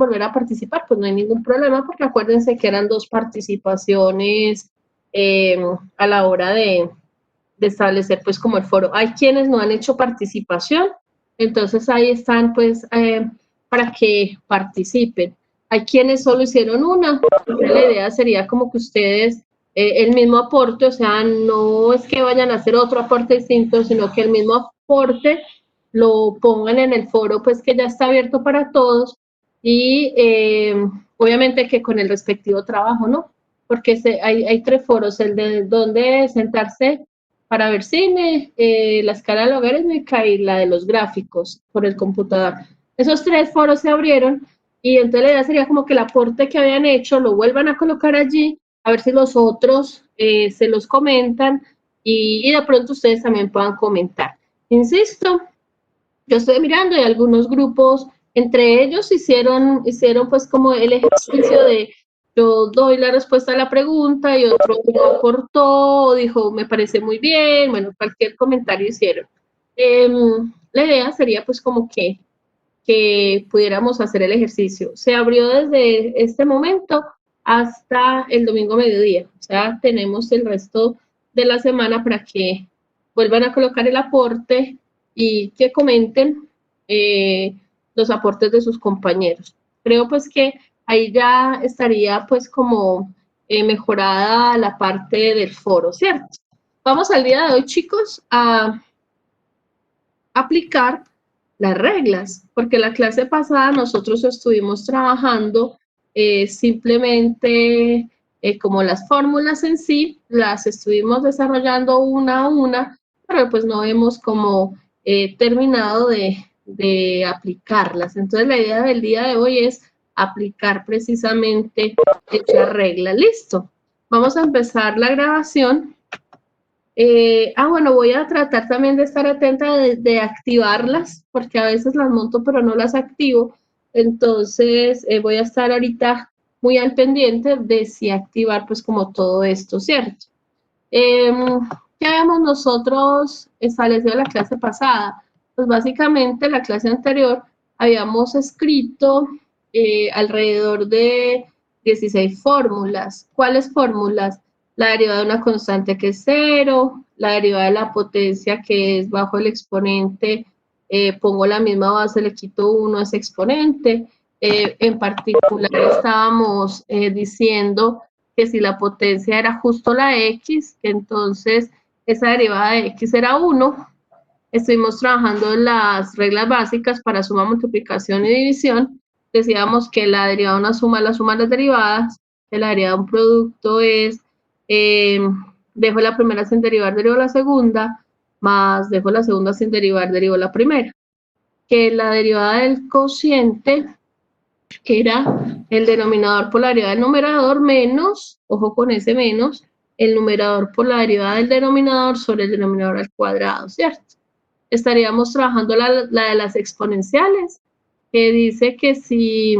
volver a participar, pues no hay ningún problema, porque acuérdense que eran 2 participaciones a la hora de establecer pues como el foro. Hay quienes no han hecho participación, entonces ahí están pues para que participen. Hay quienes solo hicieron una, la idea sería como que ustedes el mismo aporte, o sea, no es que vayan a hacer otro aporte distinto, sino que el mismo aporte lo pongan en el foro pues que ya está abierto para todos y obviamente que con el respectivo trabajo, ¿no? Porque hay 3 foros, el de donde sentarse para ver cine, la escala logarítmica y la de los gráficos por el computador. Esos 3 foros se abrieron y entonces la idea sería como que el aporte que habían hecho lo vuelvan a colocar allí, a ver si los otros se los comentan y de pronto ustedes también puedan comentar. Insisto, yo estoy mirando y algunos grupos, entre ellos hicieron pues como el ejercicio de yo doy la respuesta a la pregunta y otro no aportó, dijo me parece muy bien, bueno, cualquier comentario hicieron. La idea sería pues como que pudiéramos hacer el ejercicio. Se abrió desde este momento hasta el domingo mediodía, o sea, tenemos el resto de la semana para que vuelvan a colocar el aporte y que comenten los aportes de sus compañeros. Creo pues que ahí ya estaría pues como mejorada la parte del foro, ¿cierto? Vamos al día de hoy, chicos, a aplicar las reglas, porque la clase pasada nosotros estuvimos trabajando simplemente como las fórmulas en sí, las estuvimos desarrollando una a una, pero pues no hemos como terminado de aplicarlas. Entonces la idea del día de hoy es aplicar precisamente esta regla. Listo. Vamos a empezar la grabación. Bueno, voy a tratar también de estar atenta de activarlas, porque a veces las monto pero no las activo. Entonces voy a estar ahorita muy al pendiente de si activar pues como todo esto, ¿cierto? ¿Qué habíamos nosotros establecido en la clase pasada? Pues básicamente en la clase anterior habíamos escrito alrededor de 16 fórmulas. ¿Cuáles fórmulas? La derivada de una constante que es 0, la derivada de la potencia que es bajo el exponente, pongo la misma base, le quito 1 a ese exponente. En particular estábamos diciendo que si la potencia era justo la x, que entonces esa derivada de x era 1. Estuvimos trabajando en las reglas básicas para suma, multiplicación y división. Decíamos que la derivada de una suma es la suma de las derivadas, que la derivada de un producto es, dejo la primera sin derivar, derivo la segunda, más dejo la segunda sin derivar, derivo la primera. Que la derivada del cociente era el denominador por la derivada del numerador menos, ojo con ese menos, el numerador por la derivada del denominador sobre el denominador al cuadrado, ¿cierto? Estaríamos trabajando la de las exponenciales, que dice que si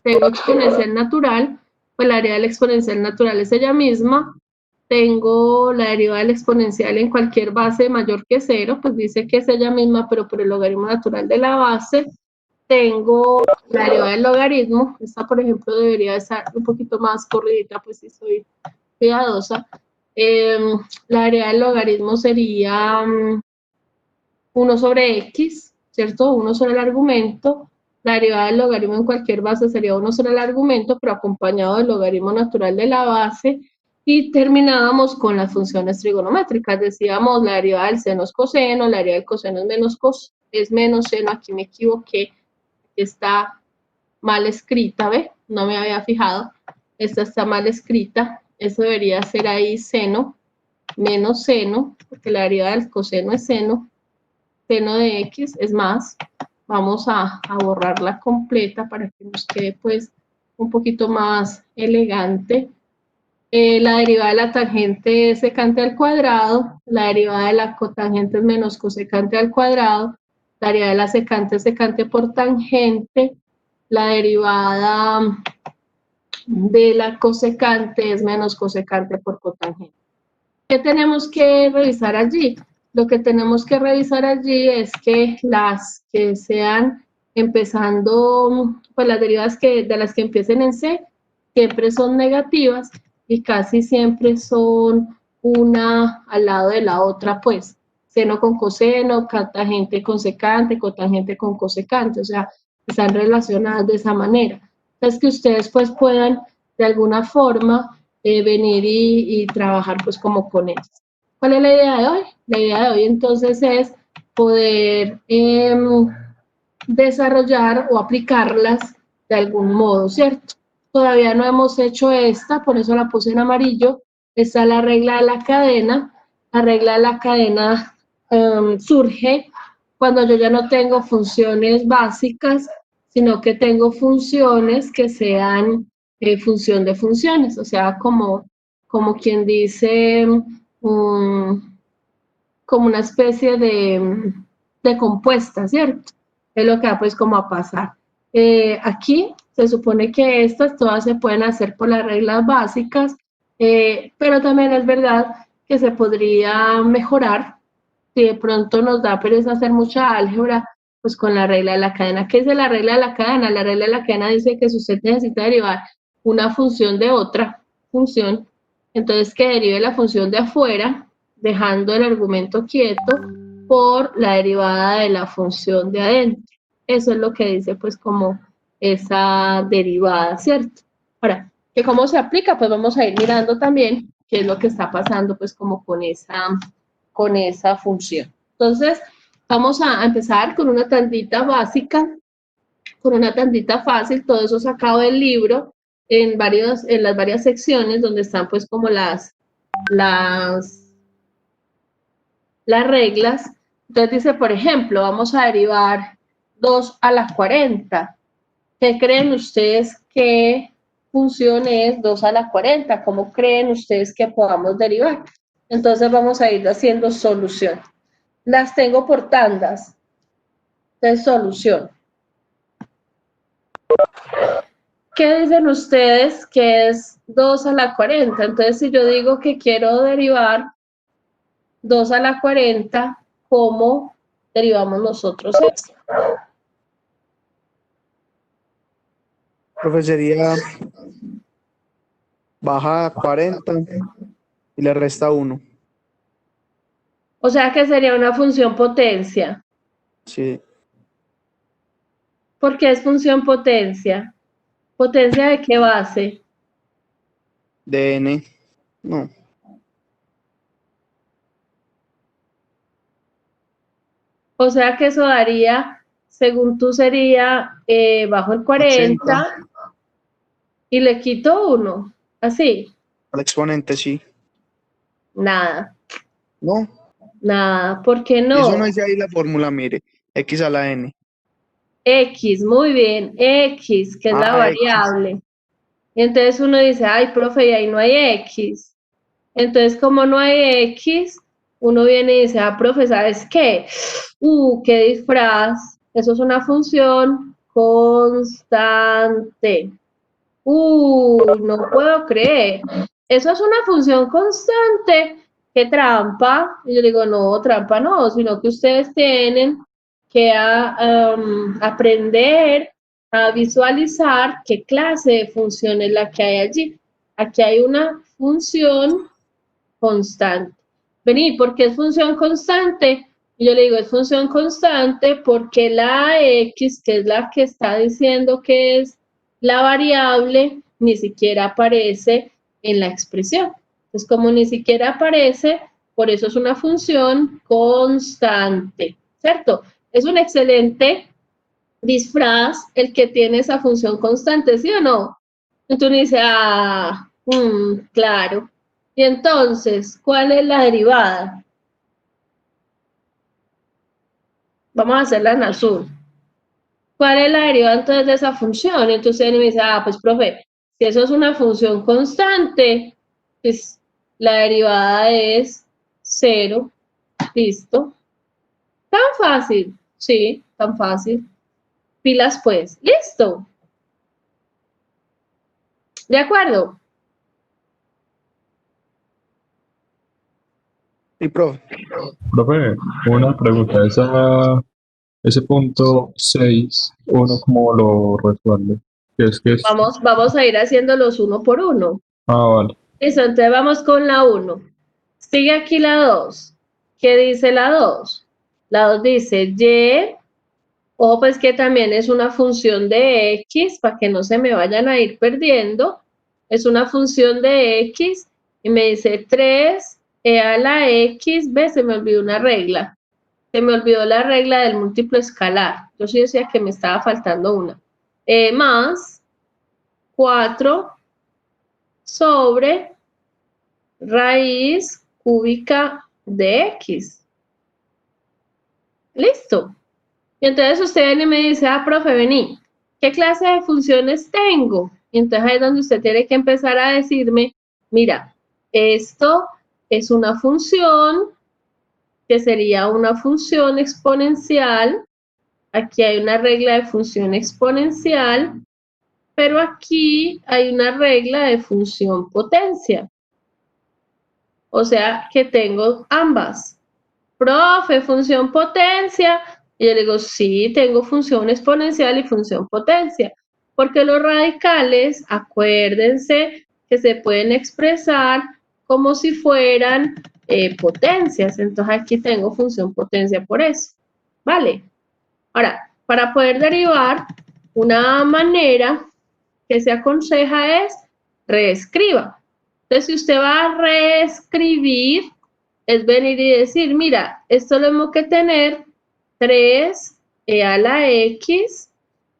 tengo exponencial natural, pues la derivada del exponencial natural es ella misma. Tengo la derivada del exponencial en cualquier base mayor que 0, pues dice que es ella misma, pero por el logaritmo natural de la base. Tengo la derivada del logaritmo, esta por ejemplo debería estar un poquito más corridita, pues si soy cuidadosa. La derivada del logaritmo sería 1 sobre x, ¿cierto? 1 sobre el argumento. La derivada del logaritmo en cualquier base sería 1 sobre el argumento, pero acompañado del logaritmo natural de la base. Y terminábamos con las funciones trigonométricas. Decíamos la derivada del seno es coseno, la derivada del coseno es menos seno, aquí me equivoqué, está mal escrita, ¿ve? No me había fijado. Esta está mal escrita. Eso debería ser ahí seno, menos seno, porque la derivada del coseno es seno. Seno de x es más. Vamos a borrarla completa para que nos quede pues un poquito más elegante. La derivada de la tangente es secante al cuadrado. La derivada de la cotangente es menos cosecante al cuadrado. La derivada de la secante es secante por tangente. La derivada de la cosecante es menos cosecante por cotangente. ¿Qué tenemos que revisar allí? Lo que tenemos que revisar allí es que las que sean empezando, pues las derivadas de las que empiecen en C, siempre son negativas y casi siempre son una al lado de la otra, pues, seno con coseno, tangente con secante, cotangente con cosecante, o sea, están relacionadas de esa manera. Entonces, que ustedes pues puedan de alguna forma venir y trabajar pues como con eso. ¿Cuál es la idea de hoy? La idea de hoy entonces es poder desarrollar o aplicarlas de algún modo, ¿cierto? Todavía no hemos hecho esta, por eso la puse en amarillo. Esta es la regla de la cadena. La regla de la cadena surge cuando yo ya no tengo funciones básicas, sino que tengo funciones que sean función de funciones, o sea, como quien dice, como una especie de compuesta, ¿cierto? Es lo que va pues como a pasar. Aquí se supone que estas todas se pueden hacer por las reglas básicas, pero también es verdad que se podría mejorar si de pronto nos da pereza hacer mucha álgebra, pues con la regla de la cadena. ¿Qué dice la regla de la cadena? La regla de la cadena dice que si usted necesita derivar una función de otra función, entonces que derive la función de afuera, dejando el argumento quieto, por la derivada de la función de adentro. Eso es lo que dice pues como esa derivada, ¿cierto? Ahora, ¿que cómo se aplica? Pues vamos a ir mirando también qué es lo que está pasando pues como con esa función. Entonces, vamos a empezar con una tandita básica, con una tandita fácil, todo eso sacado del libro, en las varias secciones donde están pues como las reglas. Entonces dice, por ejemplo, vamos a derivar 2 a la 40. ¿Qué creen ustedes que función es 2 a la 40? ¿Cómo creen ustedes que podamos derivar? Entonces vamos a ir haciendo solución. Las tengo por tandas de solución. ¿Qué dicen ustedes que es 2 a la 40? Entonces, si yo digo que quiero derivar 2 a la 40, ¿cómo derivamos nosotros esto? Profe, sería baja 40 y le resta 1. O sea que sería una función potencia. Sí, ¿Por qué es función potencia? ¿Potencia de qué base? de n. No, O sea que eso daría, según tú, sería bajo el 80. 40 y le quito 1. Así. Al exponente, sí. Nada, No, nada. ¿Por qué y eso no no? dice ahí la fórmula, mire. X a la n. X, muy bien, X, que es la Ah, X. variable. Entonces uno dice, ay, profe, y ahí no hay X. Entonces, como no hay X, uno viene y dice, ah, profe, ¿sabes qué? Qué disfraz. Eso es una función constante. No puedo creer. Eso es una función constante. ¿Qué trampa? Y yo digo, no, trampa no, sino que ustedes tienen que aprender a visualizar qué clase de función es la que hay allí. Aquí hay una función constante. Vení, ¿por qué es función constante? Y yo le digo, es función constante porque la X, que es la que está diciendo que es la variable, ni siquiera aparece en la expresión. Entonces, como ni siquiera aparece, por eso es una función constante, ¿cierto? Es un excelente disfraz el que tiene esa función constante, ¿sí o no? Entonces dice, claro. Y entonces, ¿cuál es la derivada? Vamos a hacerla en azul. ¿Cuál es la derivada entonces de esa función? Entonces él me dice, pues profe, si eso es una función constante, pues la derivada es 0. Listo. Tan fácil. Sí, tan fácil. Pilas pues. Listo. ¿De acuerdo? Y profe, Profe, una pregunta, Ese punto 6, uno como lo resuelve. Que es... Vamos a ir haciéndolos uno por uno. Vale. Listo, entonces vamos con la 1. Sigue aquí la 2. ¿Qué dice la 2? La 2 dice y, ojo pues que también es una función de x, para que no se me vayan a ir perdiendo. Es una función de x y me dice 3 a la x, ¿ves? Se me olvidó una regla. Se me olvidó la regla del múltiplo escalar. Yo sí decía que me estaba faltando una. Más 4 sobre raíz cúbica de x. Listo. Y entonces usted viene y me dice, profe, vení, ¿qué clase de funciones tengo? Y entonces ahí es donde usted tiene que empezar a decirme, mira, esto es una función que sería una función exponencial. Aquí hay una regla de función exponencial, pero aquí hay una regla de función potencia. O sea que tengo ambas. Profe, función potencia. Y yo le digo, sí, tengo función exponencial y función potencia. Porque los radicales, acuérdense que se pueden expresar como si fueran potencias. Entonces aquí tengo función potencia por eso. ¿Vale? Ahora, para poder derivar, una manera que se aconseja es reescriba. Entonces, si usted va a reescribir, es venir y decir, mira, esto lo tengo que tener 3 a la x,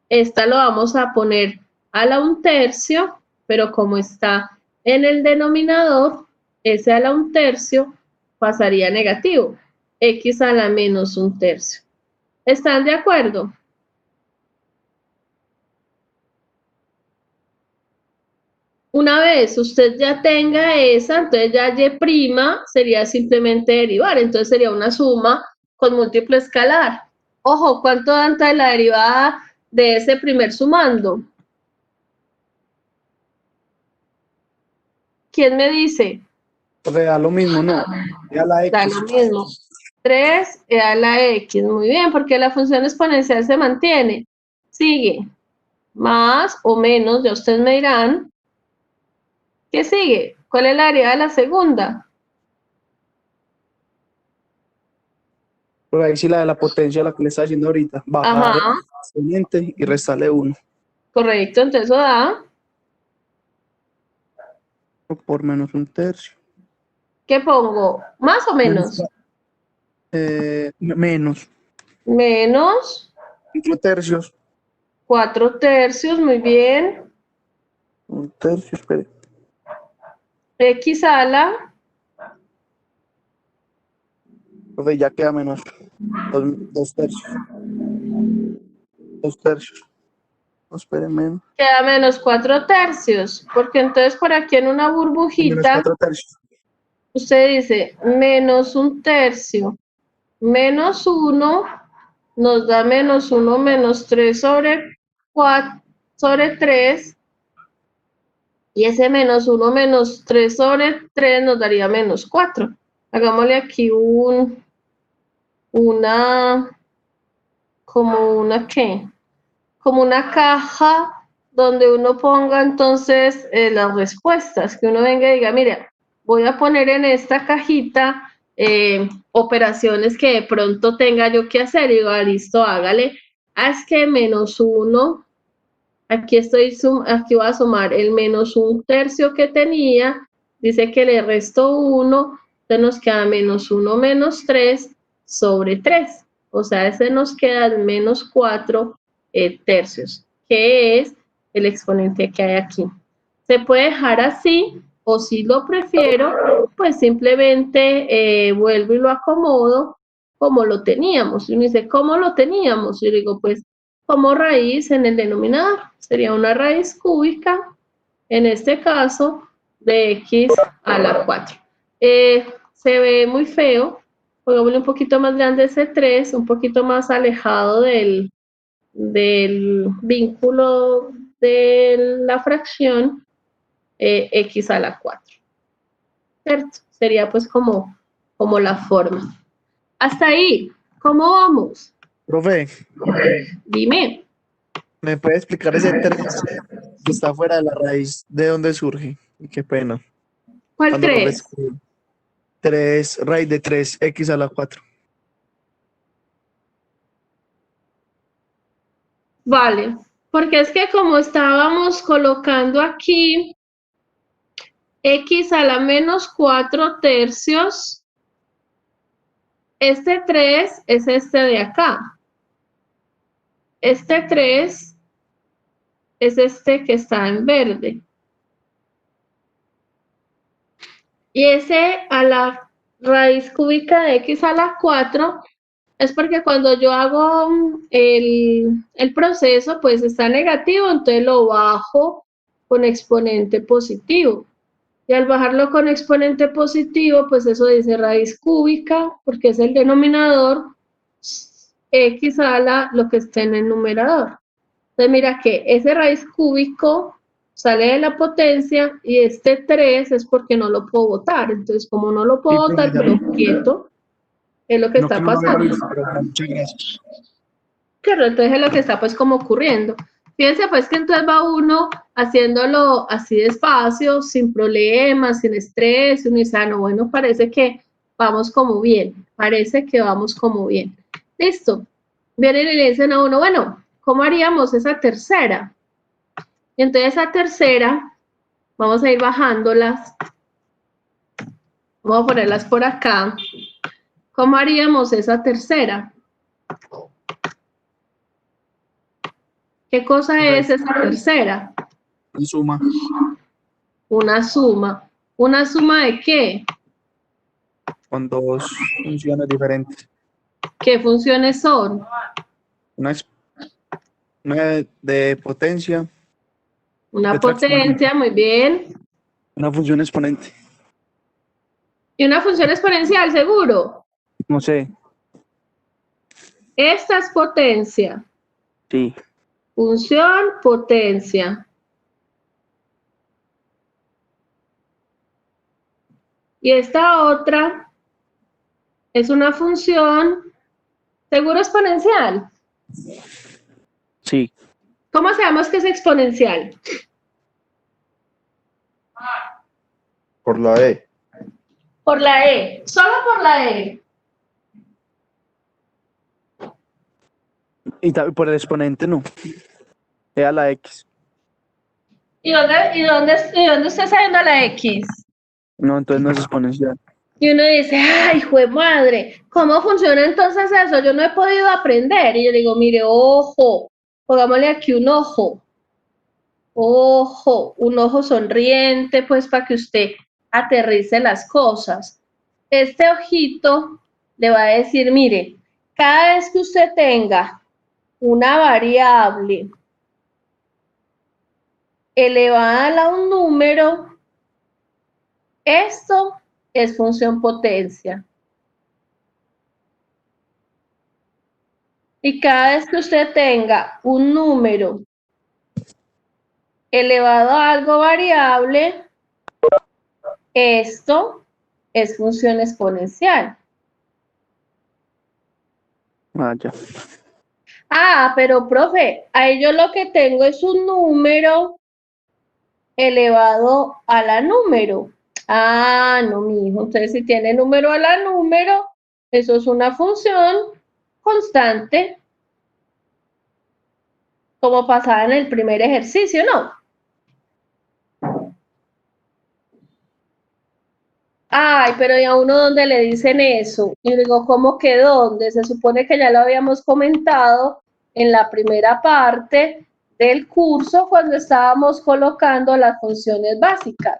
esta lo vamos a poner a la 1/3, pero como está en el denominador, ese a la 1/3 pasaría negativo, x a la menos 1/3. ¿Están de acuerdo? Una vez usted ya tenga esa, entonces ya y' sería simplemente derivar, entonces sería una suma con múltiplo escalar. Ojo, ¿cuánto da entonces la derivada de ese primer sumando? ¿Quién me dice? Da lo mismo, ¿no? A la X. Da lo mismo. 3 a la X, muy bien, porque la función exponencial se mantiene. Sigue, más o menos, ya ustedes me dirán. ¿Qué sigue? ¿Cuál es la derivada de la segunda? Por ahí sí la de la potencia, la que le está haciendo ahorita. Bajar el exponente y restarle 1. Correcto, entonces eso da. Por menos 1/3. ¿Qué pongo? ¿Más o menos? Menos. Menos 4/3. 4/3, muy bien. 1/3, espere. X a la. Entonces ya queda menos 2/3. 2/3. No, espere, menos. Queda menos 4/3, porque entonces por aquí en una Menos burbujita, 4/3. usted dice menos 1/3, menos 1, nos da menos 1 menos 3 sobre 4 sobre 3, y ese menos 1 menos 3 sobre 3 nos daría menos 4. Hagámosle aquí ¿qué? Como una caja donde uno ponga entonces las respuestas, que uno venga y diga, mira, voy a poner en esta cajita operaciones que de pronto tenga yo que hacer, y digo, listo, hágale, es que menos 1, aquí voy a sumar el menos 1/3 que tenía, dice que le resto 1, entonces nos queda menos 1 menos 3 sobre 3, o sea, ese nos queda el menos 4 tercios, que es el exponente que hay aquí. Se puede dejar así, o si lo prefiero, pues simplemente vuelvo y lo acomodo como lo teníamos. Y uno dice, ¿cómo lo teníamos? Yo digo, pues como raíz en el denominador. Sería una raíz cúbica, en este caso, de x a la 4. Se ve muy feo. Pongámosle un poquito más grande ese 3, un poquito más alejado del vínculo de la fracción x a la 4. ¿Cierto? Sería pues como la forma. Hasta ahí, ¿cómo vamos? Profe, Dime, ¿me puede explicar ese 3 que está fuera de la raíz? ¿De dónde surge? Y qué pena. ¿cuál Cuando lo 3? reescribo. 3, raíz de 3x a la 4. Vale, porque es que como estábamos colocando aquí x a la menos 4 tercios, este 3 es este de acá. Este 3 es este que está en verde. Y ese a la raíz cúbica de x a la 4 es porque cuando yo hago el proceso, pues está negativo, entonces lo bajo con exponente positivo. Y al bajarlo con exponente positivo, pues eso dice raíz cúbica, porque es el denominador, x a la lo que esté en el numerador. Entonces mira que ese raíz cúbico sale de la potencia y este 3 es porque no lo puedo botar. Entonces como no lo Sí, puedo profe, botar, ya. pero quieto, es lo que No que está no lo había pasando. visto, pero muchas gracias. Claro, entonces es lo que está pues como ocurriendo. Fíjense pues que entonces va uno haciéndolo así despacio, sin problemas, sin estrés, uno dice, no, bueno, parece que vamos como bien, parece que vamos como bien. Listo. Vienen y le dicen a uno, bueno, ¿cómo haríamos esa tercera? Y entonces esa tercera, vamos a ir bajándolas, vamos a ponerlas por acá. ¿Cómo haríamos esa tercera? ¿Qué cosa es esa tercera? En suma, Una suma. ¿Una suma de qué? con dos funciones diferentes. ¿Qué funciones son? Una es una de potencia y Una otra exponente. potencia, muy bien. Una función exponente. Y una función exponencial, seguro. No sé, Esta es potencia. sí. Función, potencia. Y esta otra es una función, seguro exponencial. Sí. ¿Cómo sabemos que es exponencial? Por la E. Por la E, solo por la E. Y por el exponente no. Es a la x. ¿Y dónde está saliendo la X? No, entonces no es exponencial. Y uno dice, ay, jue madre, ¿cómo funciona entonces eso? Yo no he podido aprender. Y yo digo, mire, ojo, pongámosle aquí un ojo. Ojo, un ojo sonriente, pues para que usted aterrice las cosas. Este ojito le va a decir, mire, cada vez que usted tenga una variable elevada a un número, esto es función potencia. Y cada vez que usted tenga un número elevado a algo variable, esto es función exponencial. Ah, ya. Ah, pero profe, ahí yo lo que tengo es un número elevado a la número. Ah, no, mijo. Entonces, si tiene número a la número, eso es una función constante, como pasaba en el primer ejercicio, ¿no? Ay, pero ¿y a uno dónde le dicen eso? Y digo, ¿cómo que dónde? Se supone que ya lo habíamos comentado en la primera parte del curso cuando estábamos colocando las funciones básicas.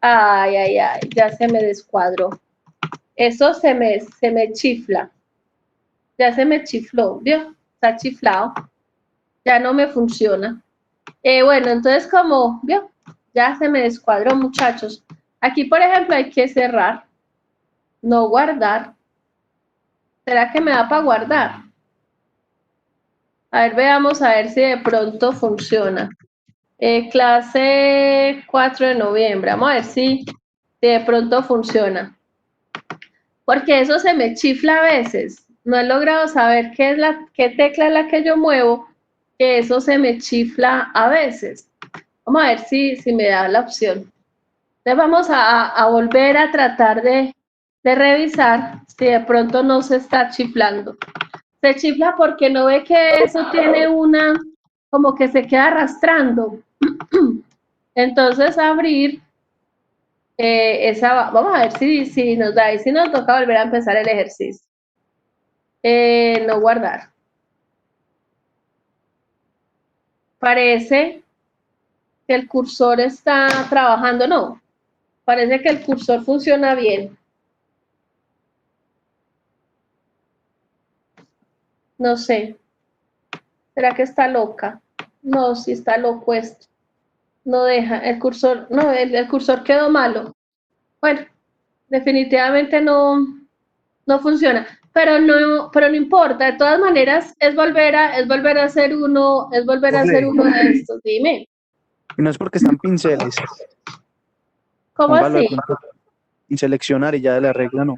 Ay, ay, ay, ya se me descuadró. Eso se me chifla. Ya se me chifló, ¿vio? Está chiflado. Ya no me funciona. Bueno, entonces como, ¿vio? Ya se me descuadró, muchachos. Aquí, por ejemplo, hay que cerrar. No guardar. ¿Será que me da para guardar? A ver, veamos a ver si de pronto funciona. Clase 4 de noviembre. Vamos a ver si de pronto funciona. Porque eso se me chifla a veces. no he logrado saber qué tecla es la que yo muevo, que eso se me chifla a veces. Vamos a ver si me da la opción. Entonces vamos a volver a tratar de revisar si de pronto no se está chiflando. Se chifla porque no ve que eso tiene como que se queda arrastrando. Entonces abrir vamos a ver si nos da y si nos toca volver a empezar el ejercicio. No guardar. Parece que el cursor está trabajando, no. Parece que el cursor funciona bien. No sé. ¿Será que está loca? No, si está loco esto. No deja, el cursor, no, el cursor quedó malo. Bueno, definitivamente no funciona. Pero no importa, de todas maneras, es volver a hacer uno, de estos. Dime. Y no es porque están pinceles. ¿Cómo Póngalo de así? pronto y seleccionar y ya le arregla, no.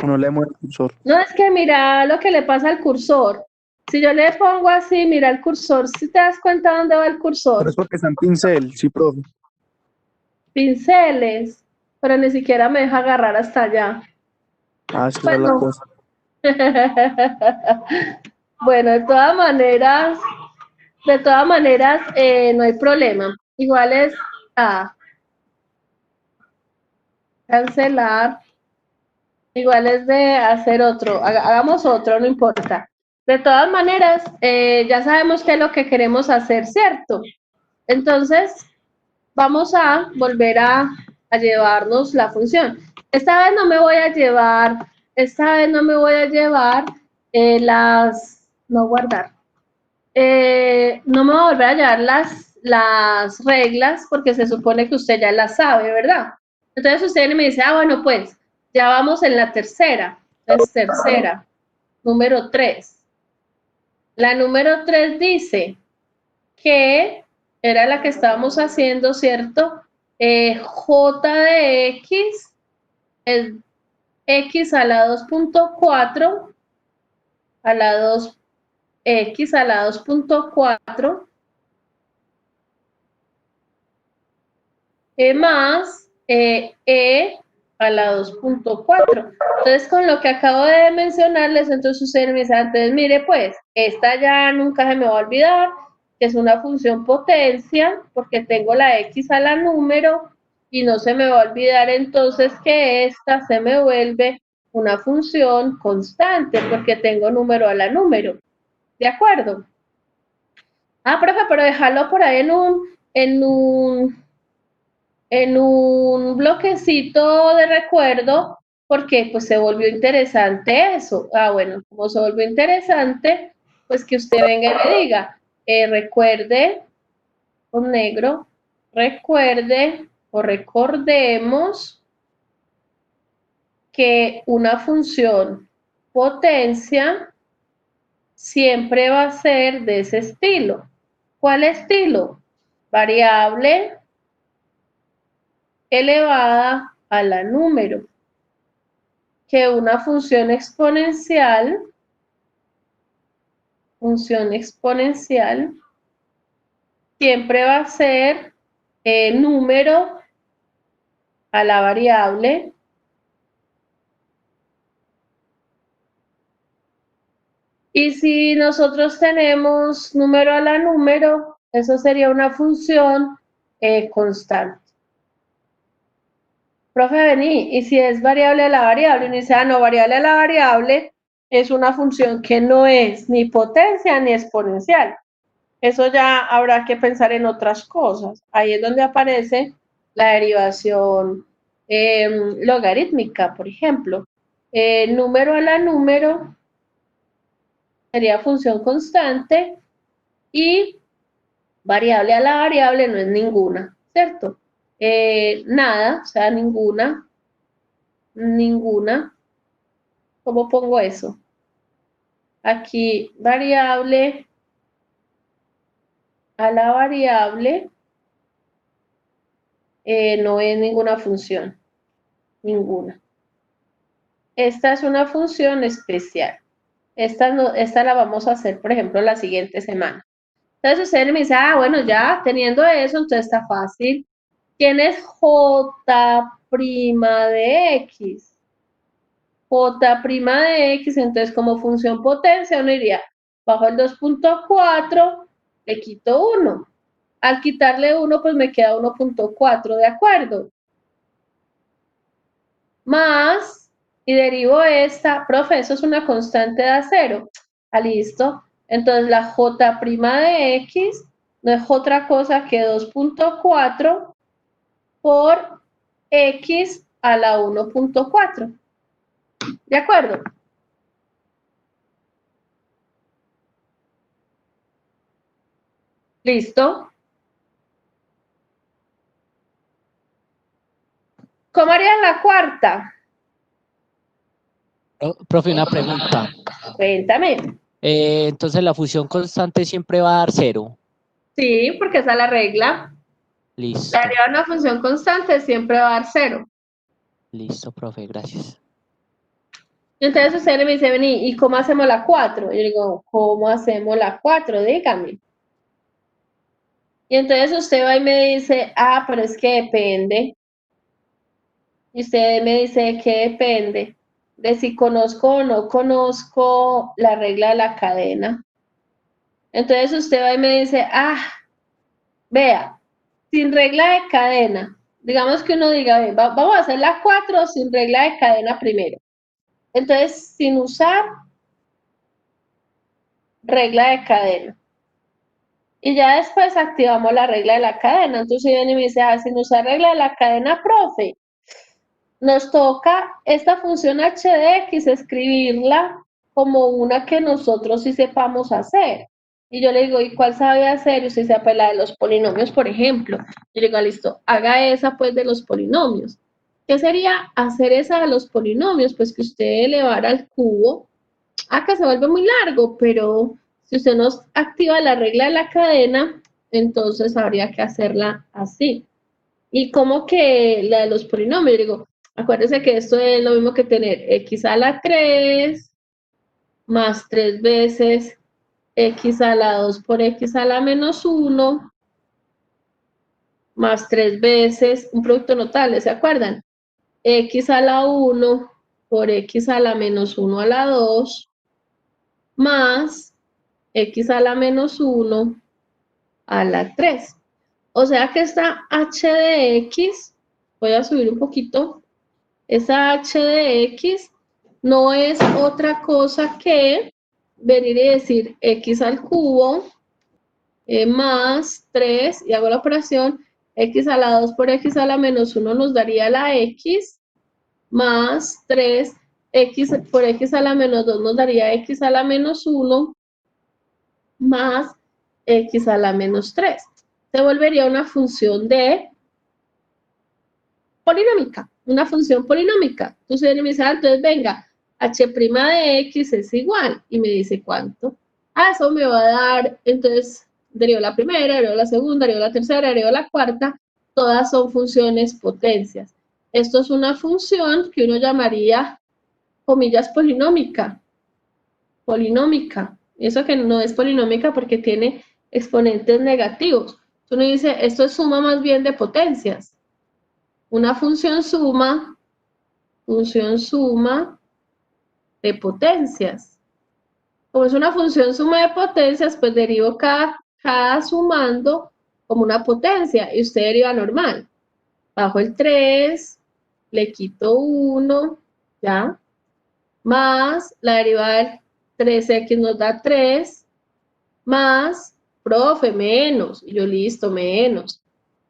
Uno le mueve el cursor. No, es que mira lo que le pasa al cursor. Si yo le pongo así, mira el cursor, si te das cuenta dónde va el Pero cursor. es porque están pincel, sí, profe. Pinceles, pero ni siquiera me deja agarrar hasta allá. Ah, es que esa Pues es la no. cosa. Bueno, de todas maneras, no hay problema. Igual es cancelar, igual es de hacer otro, hagamos otro, no importa. De todas maneras, ya sabemos qué es lo que queremos hacer, ¿cierto? Entonces, vamos a volver a llevarnos la función. Esta vez no me voy a llevar no guardar. No me voy a volver a llevar las reglas porque se supone que usted ya las sabe, ¿verdad? Entonces usted me dice, bueno, pues ya vamos en la tercera. Entonces, tercera, número 3. La número 3 dice que era la que estábamos haciendo, ¿cierto? J de X es X a la 2.4 a la 2X a la 2.4 más a la 2.4. Entonces, con lo que acabo de mencionarles, entonces ustedes me dicen, entonces mire pues, esta ya nunca se me va a olvidar, que es una función potencia, porque tengo la X a la número, y no se me va a olvidar entonces que esta se me vuelve una función constante, porque tengo número a la número. ¿De acuerdo? Profe, pero dejarlo por ahí en un bloquecito de recuerdo, porque pues se volvió interesante eso. Bueno, como se volvió interesante, pues que usted venga y me diga, recuerde, con negro, recuerde o recordemos que una función potencia siempre va a ser de ese estilo. ¿Cuál estilo? Variable elevada a la número, que una función exponencial siempre va a ser número a la variable y si nosotros tenemos número a la número, eso sería una función constante. Profe, vení, y si es variable a la variable, uno dice, no, variable a la variable es una función que no es ni potencia ni exponencial. Eso ya habrá que pensar en otras cosas. Ahí es donde aparece la derivación logarítmica, por ejemplo. Número a la número sería función constante y variable a la variable no es ninguna, ¿cierto? Nada, o sea, ninguna. ¿Cómo pongo eso? Aquí variable a la variable no es ninguna función, ninguna. esta es una función especial. Esta la vamos a hacer, por ejemplo, la siguiente semana. Entonces usted me dice, bueno, ya teniendo eso, entonces está fácil. ¿Quién es J' de X? J' de X, entonces como función potencia uno diría, bajo el 2.4, le quito 1. Al quitarle 1, pues me queda 1.4, ¿de acuerdo? Más, y derivo esta, profe, eso es una constante de A0. Listo. Entonces la J' de X no es otra cosa que 2.4 por X a la 1.4. ¿De acuerdo? ¿Listo? ¿Cómo harían la cuarta? Profe, una pregunta. Cuéntame. Entonces, ¿la función constante siempre va a dar 0? Sí, porque esa es la regla. Listo. La deriva de una función constante siempre va a dar 0. Listo, profe, gracias. Entonces usted me dice, vení, ¿y cómo hacemos la 4? Yo digo, ¿cómo hacemos la 4? Dígame. Y entonces usted va y me dice, pero es que depende. Y usted me dice que depende de si conozco o no conozco la regla de la cadena. Entonces usted va y me dice, vea, sin regla de cadena. Digamos que uno diga, vamos a hacer la 4 sin regla de cadena primero. Entonces, sin usar regla de cadena. Y ya después activamos la regla de la cadena. Entonces viene y me dice, sin usar regla de la cadena, profe, nos toca esta función h de x escribirla como una que nosotros sí sepamos hacer. Y yo le digo, ¿y cuál sabe hacer? Y usted dice, pues la de los polinomios, por ejemplo. Yo le digo, listo, haga esa pues de los polinomios. ¿Qué sería hacer esa de los polinomios? Pues que usted elevara al cubo. Acá se vuelve muy largo, pero si usted no activa la regla de la cadena, entonces habría que hacerla así. Y como que la de los polinomios, digo, acuérdense que esto es lo mismo que tener x a la 3 más 3 veces x a la 2 por x a la menos 1 más 3 veces un producto notable, ¿se acuerdan? X a la 1 por x a la menos 1 a la 2 más x a la menos 1 a la 3. O sea que esta h de x, voy a subir un poquito, esa h de x no es otra cosa que venir y decir x al cubo más 3, y hago la operación, x a la 2 por x a la menos 1 nos daría la x, más 3, x por x a la menos 2 nos daría x a la menos 1, más x a la menos 3. Se volvería una función de polinómica, una función polinómica. Entonces me dice, entonces venga, h' de x es igual, y me dice cuánto. Eso me va a dar, entonces, derivo la primera, derivo la segunda, derivo la tercera, derivo la cuarta, todas son funciones potencias. Esto es una función que uno llamaría, comillas, polinómica. Polinómica. Eso que no es polinómica porque tiene exponentes negativos. Uno dice, esto es suma más bien de potencias. Una función suma de potencias. Como es una función suma de potencias, pues derivo cada sumando como una potencia y usted deriva normal. Bajo el 3, le quito 1, ¿ya? Más la derivada del 3x nos da 3, más, profe, menos, y yo listo, menos.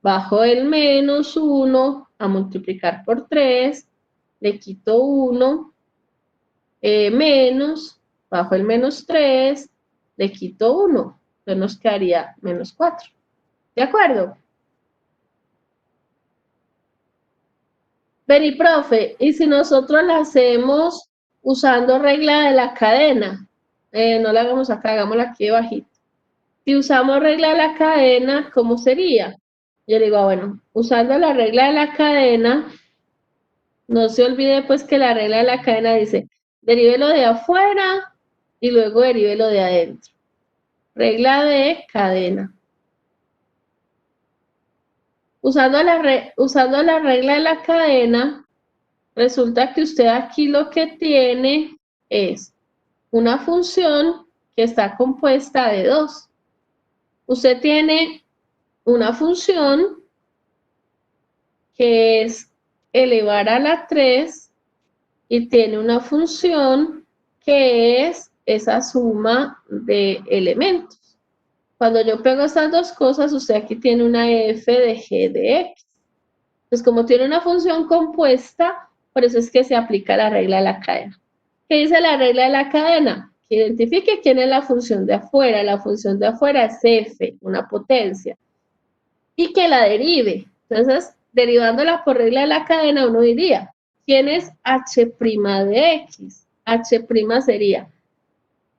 Bajo el menos 1 a multiplicar por 3, le quito 1, menos, bajo el menos 3, le quito 1, entonces nos quedaría menos 4. ¿De acuerdo? Vení, profe, y si nosotros la hacemos usando regla de la cadena, no la hagamos acá, hagámosla aquí bajito. Si usamos regla de la cadena, ¿cómo sería? Yo digo, bueno, usando la regla de la cadena, No se olvide pues que la regla de la cadena dice, derívelo de afuera y luego derívelo de adentro. Regla de cadena. Usando la regla de la cadena, resulta que usted aquí lo que tiene es una función que está compuesta de dos. Usted tiene una función que es elevar a la 3 y tiene una función que es esa suma de elementos. Cuando yo pego estas dos cosas, usted aquí tiene una f de g de x. Pues como tiene una función compuesta, por eso es que se aplica la regla de la cadena. ¿Qué dice la regla de la cadena? Que identifique quién es la función de afuera. La función de afuera es f, una potencia. Y que la derive. Entonces, derivándola por regla de la cadena, uno diría, ¿quién es h' de x? H' sería,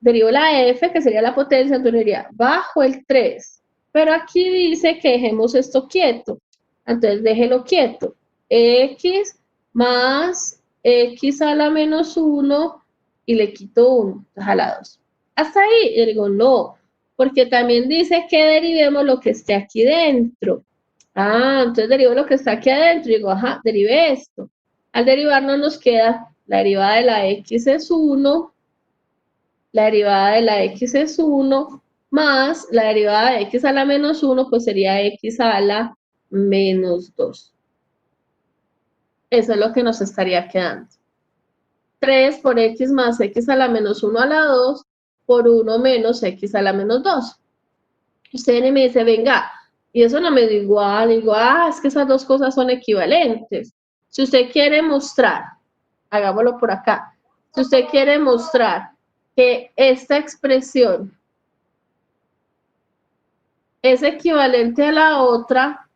derivo la f, que sería la potencia, entonces diría, bajo el 3. Pero aquí dice que dejemos esto quieto. Entonces, déjelo quieto. X más x a la menos 1 y le quito 1, entonces a la 2. Hasta ahí, y digo, no, porque también dice que derivemos lo que esté aquí dentro. Ah, entonces derivo lo que está aquí adentro y digo, ajá, derive esto. Al derivarnos nos queda la derivada de la x es 1, la derivada de la x es 1, más la derivada de x a la menos 1, pues sería x a la menos 2. Eso es lo que nos estaría quedando. 3 por x más x a la menos 1 a la 2 por 1 menos x a la menos 2. Usted viene y me dice, venga, y eso no me da igual, digo, es que esas dos cosas son equivalentes. Si usted quiere mostrar, hagámoslo por acá, si usted quiere mostrar que esta expresión es equivalente a la otra,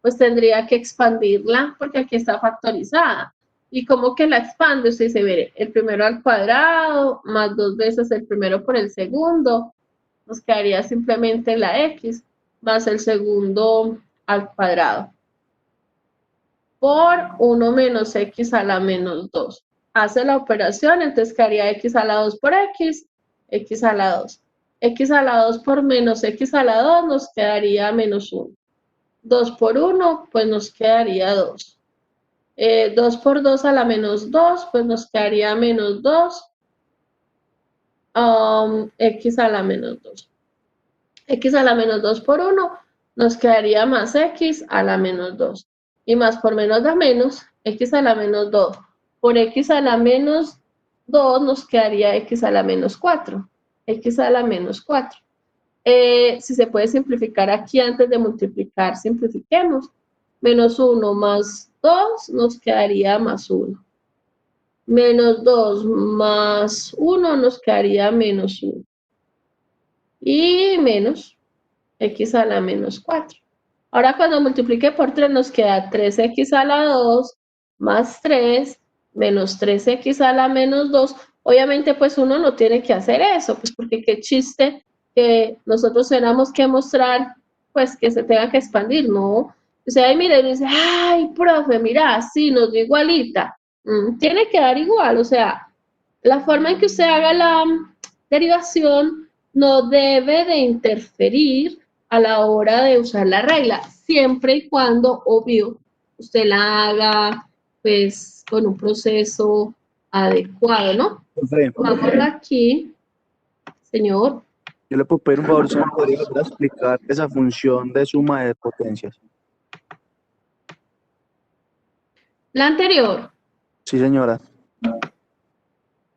pues tendría que expandirla, porque aquí está factorizada. ¿Y cómo que la expande? Usted dice, mire, el primero al cuadrado, más 2 veces el primero por el segundo, nos quedaría simplemente la x, más el segundo al cuadrado, por 1 menos x a la menos 2. Hace la operación, entonces quedaría x a la 2 por x a la 2. X a la 2 por menos x a la 2 nos quedaría menos 1. 2 por 1, pues nos quedaría 2. 2 por 2 a la menos 2, pues nos quedaría menos 2. X a la menos 2. X a la menos 2 por 1 nos quedaría más x a la menos 2. Y más por menos da menos, x a la menos 2. Por x a la menos 2 nos quedaría x a la menos 4. X a la menos 4. Si se puede simplificar aquí antes de multiplicar, simplifiquemos. Menos 1 más 2 nos quedaría más 1. Menos 2 más 1 nos quedaría menos 1. Y menos x a la menos 4. Ahora cuando multiplique por 3 nos queda 3x a la 2 más 3 menos 3x a la menos 2. Obviamente pues uno no tiene que hacer eso, pues porque qué chiste que nosotros tenemos que mostrar pues que se tenga que expandir, ¿no? O sea, ahí mire, dice, ay, profe, mira, sí, nos dio igualita. Tiene que dar igual, o sea, la forma en que usted haga la derivación no debe de interferir a la hora de usar la regla, siempre y cuando, obvio, usted la haga, pues, con un proceso adecuado, ¿no? Vamos aquí, señor. Yo le puedo pedir un favor, si me podría volver a explicar esa función de suma de potencias. La anterior. Sí, señora.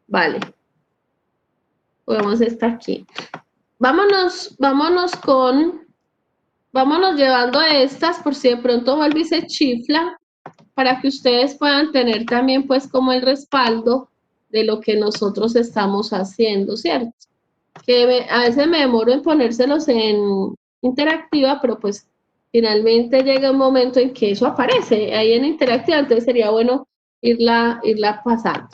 Vale. Podemos estar aquí. Vámonos llevando a estas por si de pronto vuelve y se chifla, para que ustedes puedan tener también pues como el respaldo de lo que nosotros estamos haciendo, ¿cierto? Que a veces me demoro en ponérselos en interactiva, pero pues finalmente llega un momento en que eso aparece ahí en interactiva, entonces sería bueno irla pasando.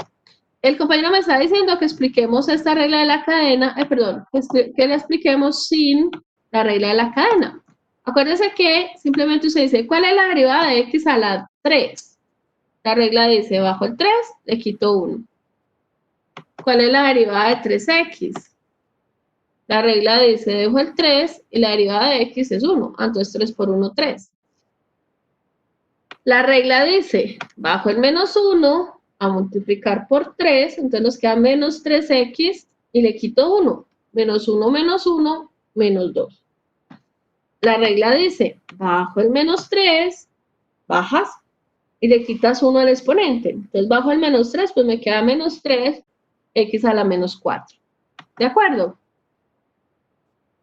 El compañero me está diciendo que expliquemos esta regla de la cadena, perdón, que la expliquemos sin la regla de la cadena. Acuérdense que simplemente usted dice, ¿cuál es la derivada de x a la 3? La regla dice, bajo el 3, le quito 1. ¿Cuál es la derivada de 3x? La regla dice, dejo el 3 y la derivada de x es 1. Entonces 3 por 1, 3. La regla dice, bajo el menos 1 a multiplicar por 3, entonces nos queda menos 3x y le quito 1. Menos 1, menos 2. La regla dice, bajo el menos 3, bajas y le quitas 1 al exponente. Entonces bajo el menos 3, pues me queda menos 3, x a la menos 4. ¿De acuerdo?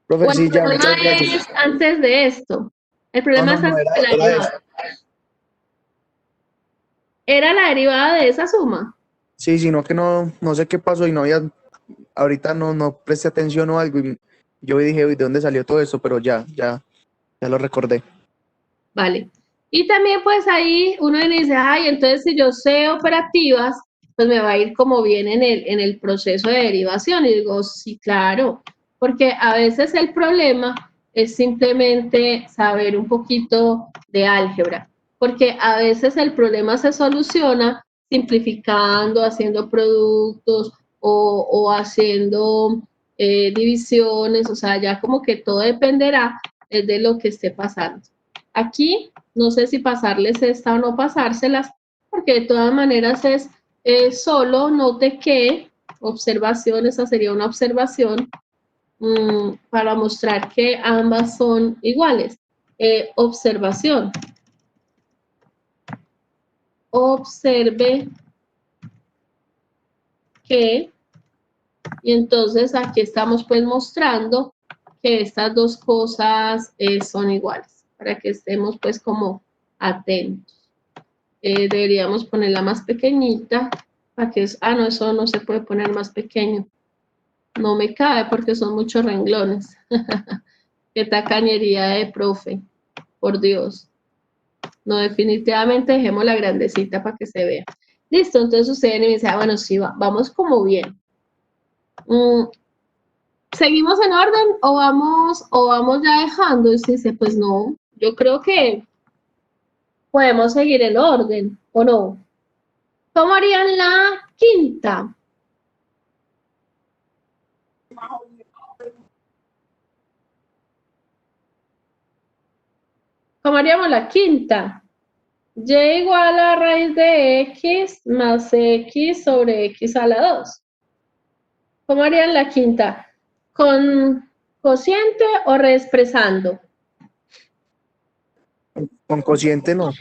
Profe, sí, ya, muchas El problema gracias. es antes de esto. El problema es antes de la derivada. ¿Era la derivada de esa suma? Sí, sino que no sé qué pasó y no había, ahorita no presté atención o algo y yo dije, uy, ¿de dónde salió todo eso? Pero ya lo recordé. Vale. Y también pues ahí uno dice, ay, entonces si yo sé operativas, pues me va a ir como bien en el proceso de derivación. Y digo, sí, claro, porque a veces el problema es simplemente saber un poquito de álgebra, porque a veces el problema se soluciona simplificando, haciendo productos o haciendo divisiones, o sea, ya como que todo dependerá de lo que esté pasando. Aquí no sé si pasarles esta o no pasárselas, porque de todas maneras es solo note que observación, esa sería una observación para mostrar que ambas son iguales. Observación. Observe que, y entonces aquí estamos pues mostrando que estas dos cosas son iguales, para que estemos pues como atentos. Deberíamos ponerla más pequeñita, para que no, eso no se puede poner más pequeño. No me cabe porque son muchos renglones. Qué tacañería de profe, por Dios. No, definitivamente dejemos la grandecita para que se vea. Listo, entonces ustedes me dicen, bueno, sí, vamos como bien. ¿Seguimos en orden o vamos ya dejando? Y se dice, pues no, yo creo que podemos seguir en orden, ¿o no? ¿Cómo harían la quinta? ¿Cómo haríamos la quinta? Y igual a raíz de x más x sobre x a la 2. ¿Cómo harían la quinta? ¿Con cociente o reexpresando? Con cociente no.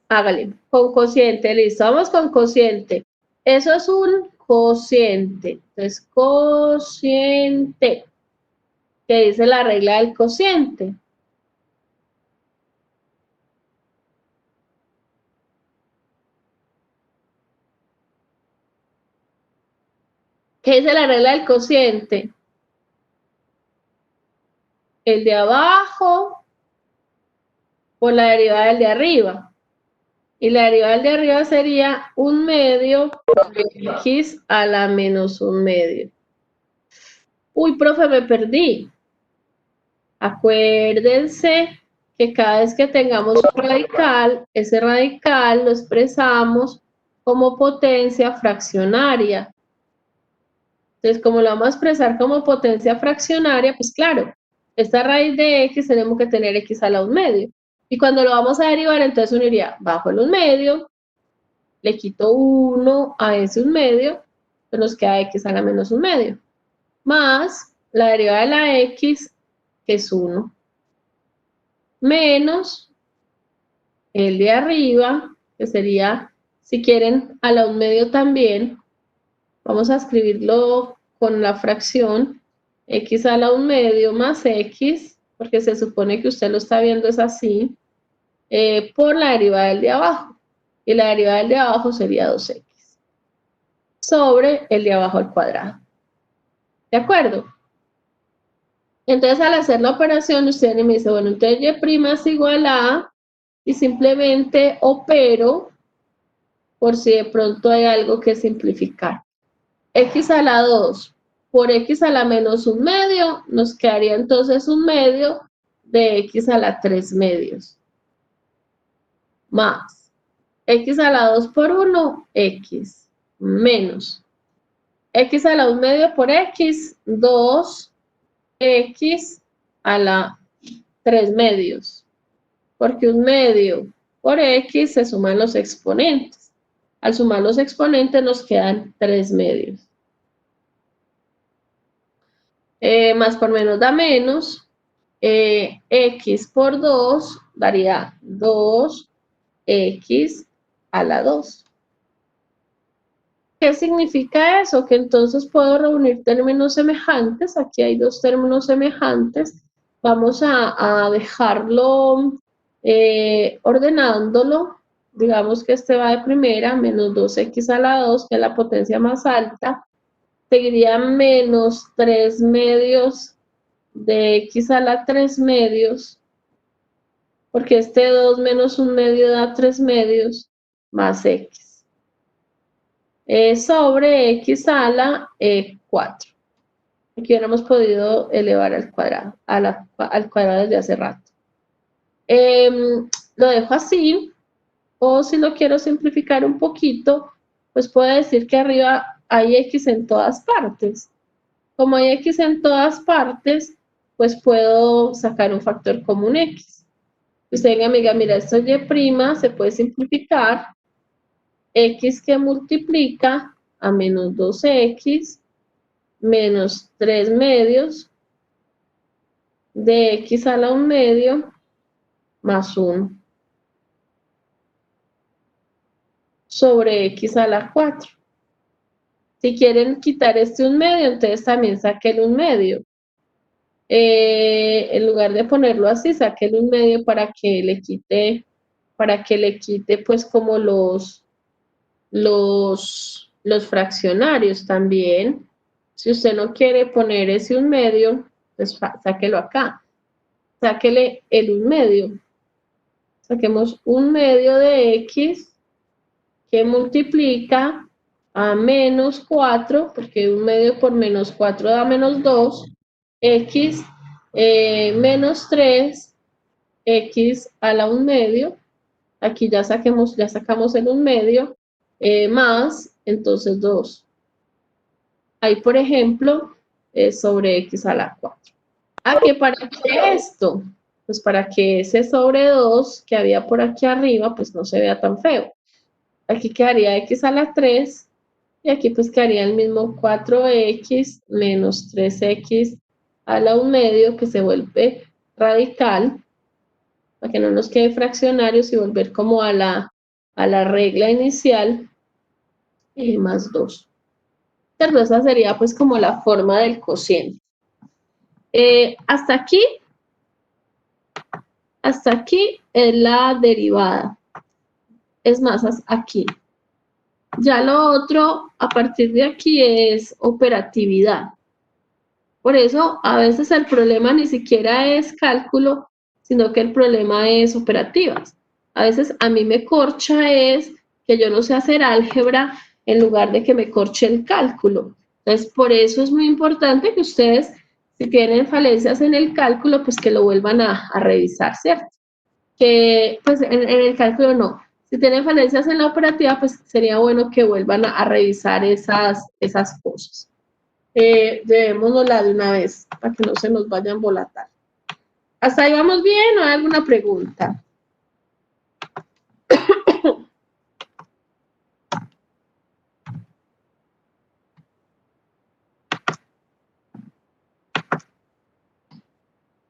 Hágale, con cociente, listo. Vamos con cociente. Eso es un cociente. Entonces, cociente. ¿Qué dice la regla del cociente? ¿Qué dice la regla del cociente? El de abajo por la derivada del de arriba. Y la derivada del de arriba sería 1/2 de x a la menos 1/2. Uy, profe, me perdí. Acuérdense que cada vez que tengamos un radical, ese radical lo expresamos como potencia fraccionaria. Entonces, como lo vamos a expresar como potencia fraccionaria, pues claro, esta raíz de x tenemos que tener x a la 1/2. Y cuando lo vamos a derivar, entonces uno iría bajo el 1/2, le quito 1 a ese 1/2, pues nos queda x a la menos 1/2, más la derivada de la x, que es 1, menos el de arriba, que sería, si quieren, a la 1/2 también. Vamos a escribirlo con la fracción x a la 1/2 más x, porque se supone que usted lo está viendo es así, por la derivada del de abajo. Y la derivada del de abajo sería 2x sobre el de abajo al cuadrado. ¿De acuerdo? Entonces, al hacer la operación, usted me dice, bueno, entonces y' es igual a, y simplemente opero por si de pronto hay algo que simplificar. X a la 2 por x a la menos 1/2, nos quedaría entonces 1/2 de x a la 3/2. Más x a la 2 por 1, x, menos x a la 1 medio por x, 2, x a la 3 medios, porque 1 medio por x se suman los exponentes. Al sumar los exponentes nos quedan 3 medios. Más por menos da menos. X por 2 daría 2x a la 2. ¿Qué significa eso? Que entonces puedo reunir términos semejantes. Aquí hay dos términos semejantes. Vamos a dejarlo ordenándolo. Digamos que este va de primera, menos 2x a la 2, que es la potencia más alta. Seguiría menos 3 medios de x a la 3 medios, porque este 2 menos 1 medio da 3 medios, más x. Sobre x a la 4. Aquí hubiéramos podido elevar al cuadrado, al cuadrado desde hace rato. Lo dejo así, o si lo quiero simplificar un poquito, pues puedo decir que arriba hay x en todas partes. Como hay x en todas partes, pues puedo sacar un factor común x. Usted venga, amiga, mira, esto es y', se puede simplificar. X que multiplica a menos 2x menos 3 medios de x a la 1 medio más 1 sobre x a la 4. Si quieren quitar este 1 medio, entonces también saque el 1 medio. En lugar de ponerlo así, saque el 1 medio para que le quite pues como los fraccionarios también. Si usted no quiere poner ese 1 medio, pues sáquelo acá. Sáquele el 1 medio. Saquemos 1 medio de x que multiplica a menos 4, porque 1 medio por menos 4 da menos 2, x menos 3, x a la 1 medio. Aquí ya sacamos el 1 medio, más, entonces 2. Ahí, por ejemplo, sobre x a la 4. ¿A qué para qué esto? Pues para que ese sobre 2 que había por aquí arriba, pues no se vea tan feo. Aquí quedaría x a la 3, y aquí pues quedaría el mismo 4x menos 3x a la 1 medio, que se vuelve radical, para que no nos quede fraccionarios y volver como a la regla inicial, más 2. Pero esa sería pues como la forma del cociente. Hasta aquí es la derivada. Es más, aquí. Ya lo otro, a partir de aquí, es operatividad. Por eso, a veces el problema ni siquiera es cálculo, sino que el problema es operativas. A veces a mí me corcha es que yo no sé hacer álgebra en lugar de que me corche el cálculo. Entonces, por eso es muy importante que ustedes, si tienen falencias en el cálculo, pues que lo vuelvan a revisar, ¿cierto? Que, pues, en el cálculo no. Si tienen falencias en la operativa, pues sería bueno que vuelvan a revisar esas cosas. Llevémonosla de una vez, para que no se nos vaya a embolatar. ¿Hasta ahí vamos bien o hay alguna pregunta?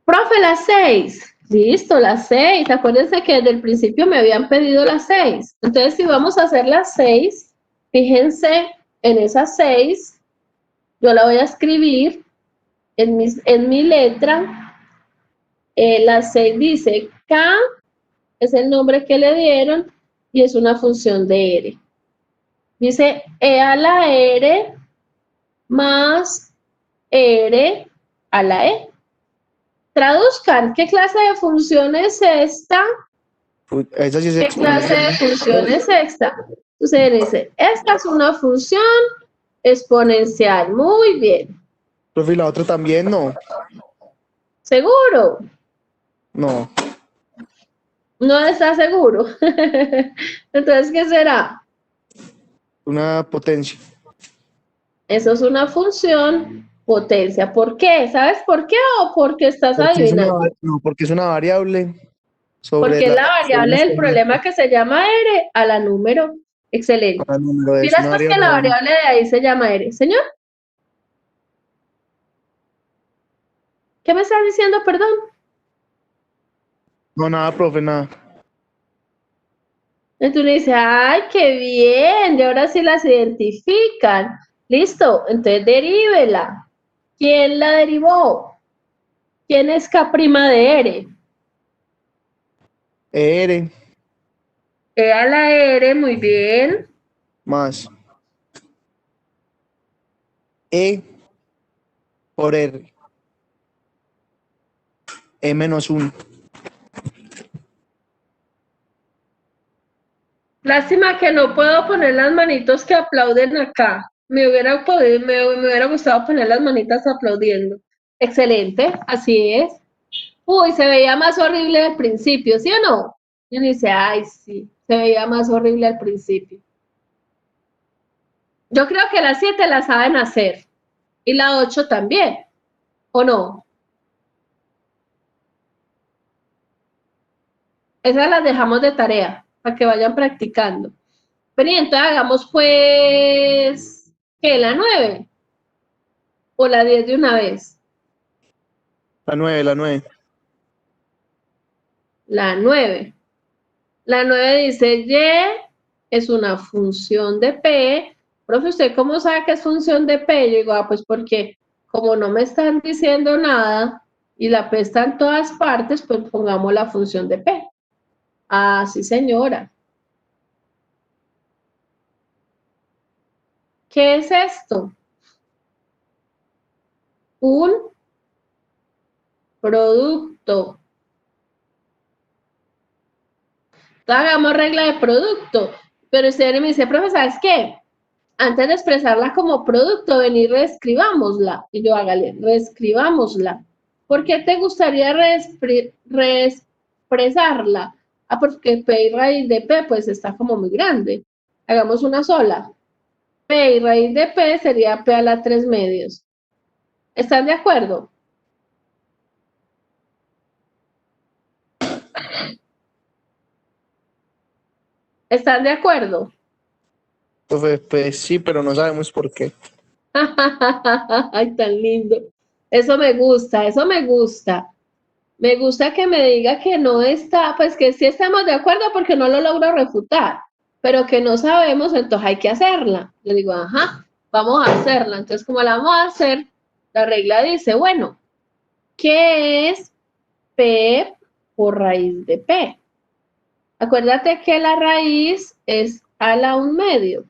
Profe, las 6. Listo, las 6. Acuérdense que desde el principio me habían pedido las 6. Entonces, si vamos a hacer las 6, fíjense en esas 6. Yo la voy a escribir en mi letra. La 6 dice K, es el nombre que le dieron, y es una función de R. Dice E a la R más R a la E. Traduzcan, ¿qué clase de función es esta? Esa sí es ¿Qué clase de función es esta? Entonces dice, esta es una función exponencial. Muy bien. Profe, y la otra también, no. ¿Seguro? No. No está seguro. Entonces, ¿qué será? Una potencia. Eso es una función potencia. ¿Por qué? ¿Sabes por qué o porque estás Porque es una, adivinando? no, porque es una variable sobre Porque es la la sobre un variable del exponente. problema que se llama R a la número. Excelente. Cada número es Mira, una pues que variable. la variable de ahí se llama R. Señor, ¿qué me estás diciendo? Perdón. No, nada, profe, nada. Entonces uno dice, ay, qué bien, y ahora sí las identifican. Listo, entonces derívela. ¿Quién la derivó? ¿Quién es K' de R? R E a la R, muy bien. más E por R. E menos 1. Lástima que no puedo poner las manitos que aplauden acá. Me hubiera gustado poner las manitas aplaudiendo. Excelente, así es. Uy, se veía más horrible al principio, ¿sí o no? Y uno dice, ay, sí, se veía más horrible al principio. Yo creo que las 7 las saben hacer. Y la 8 también, ¿o no? Esas las dejamos de tarea, para que vayan practicando. Pero entonces hagamos pues, ¿qué? ¿La 9 o la 10 de una vez? La 9, la 9. La 9. La 9 dice Y es una función de P. Profe, ¿usted cómo sabe que es función de P? Yo digo, ah, pues porque como no me están diciendo nada y la P está en todas partes, pues pongamos la función de P. Ah, sí, señora. ¿Qué es esto? Un producto. Hagamos regla de producto. Pero usted me dice, profe, ¿sabes qué? Antes de expresarla como producto, ven y reescribámosla. Y yo hágale, reescribámosla. ¿Por qué te gustaría reexpresarla? Ah, porque P y raíz de P pues está como muy grande. Hagamos una sola. P y raíz de P sería P a la 3 medios. ¿Están de acuerdo? ¿Están de acuerdo? Profe, pues sí, pero no sabemos por qué. Ay, tan lindo. Eso me gusta, eso me gusta. Me gusta que me diga que no está, pues que sí estamos de acuerdo porque no lo logro refutar, pero que no sabemos, entonces hay que hacerla. Yo digo, ajá, vamos a hacerla. Entonces, como la vamos a hacer, la regla dice, bueno, ¿qué es P por raíz de P? Acuérdate que la raíz es a la 1/2.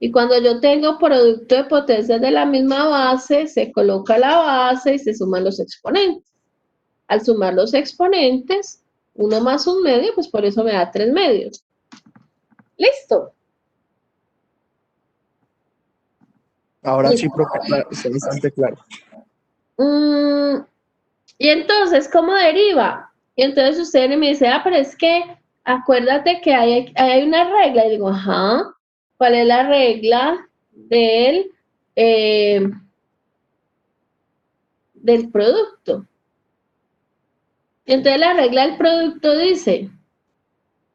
Y cuando yo tengo producto de potencias de la misma base, se coloca la base y se suman los exponentes. Al sumar los exponentes, 1 más 1/2, pues por eso me da 3 medios. Listo. Ahora sí, Listo. profe, claro, está bastante claro. Y entonces, ¿cómo deriva? Y entonces usted me dice, ah, pero es que acuérdate que hay una regla. Y digo, ajá, ¿cuál es la regla eh, del producto? Y entonces la regla del producto dice,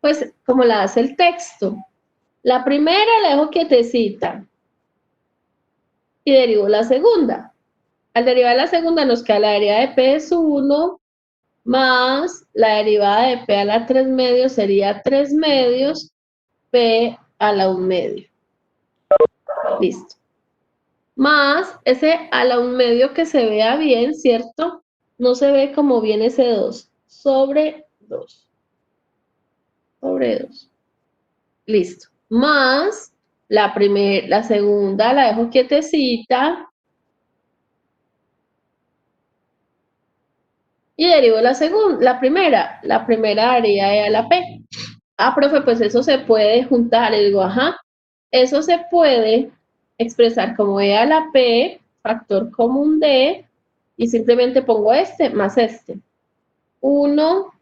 pues como la hace el texto, la primera la dejo quietecita y derivo la segunda. Al derivar la segunda nos queda la derivada de P es 1 más la derivada de P a la 3 medios sería 3 medios P a la 1/2. Listo. Más ese a la 1/2 que se vea bien, ¿cierto? No se ve como bien ese 2. Sobre 2. Sobre 2. Listo. Más la segunda la dejo quietecita y derivo la primera daría E a la P. Ah, profe, pues eso se puede juntar. Y digo, ajá, eso se puede expresar como E a la P, factor común de, y simplemente pongo este más este. 1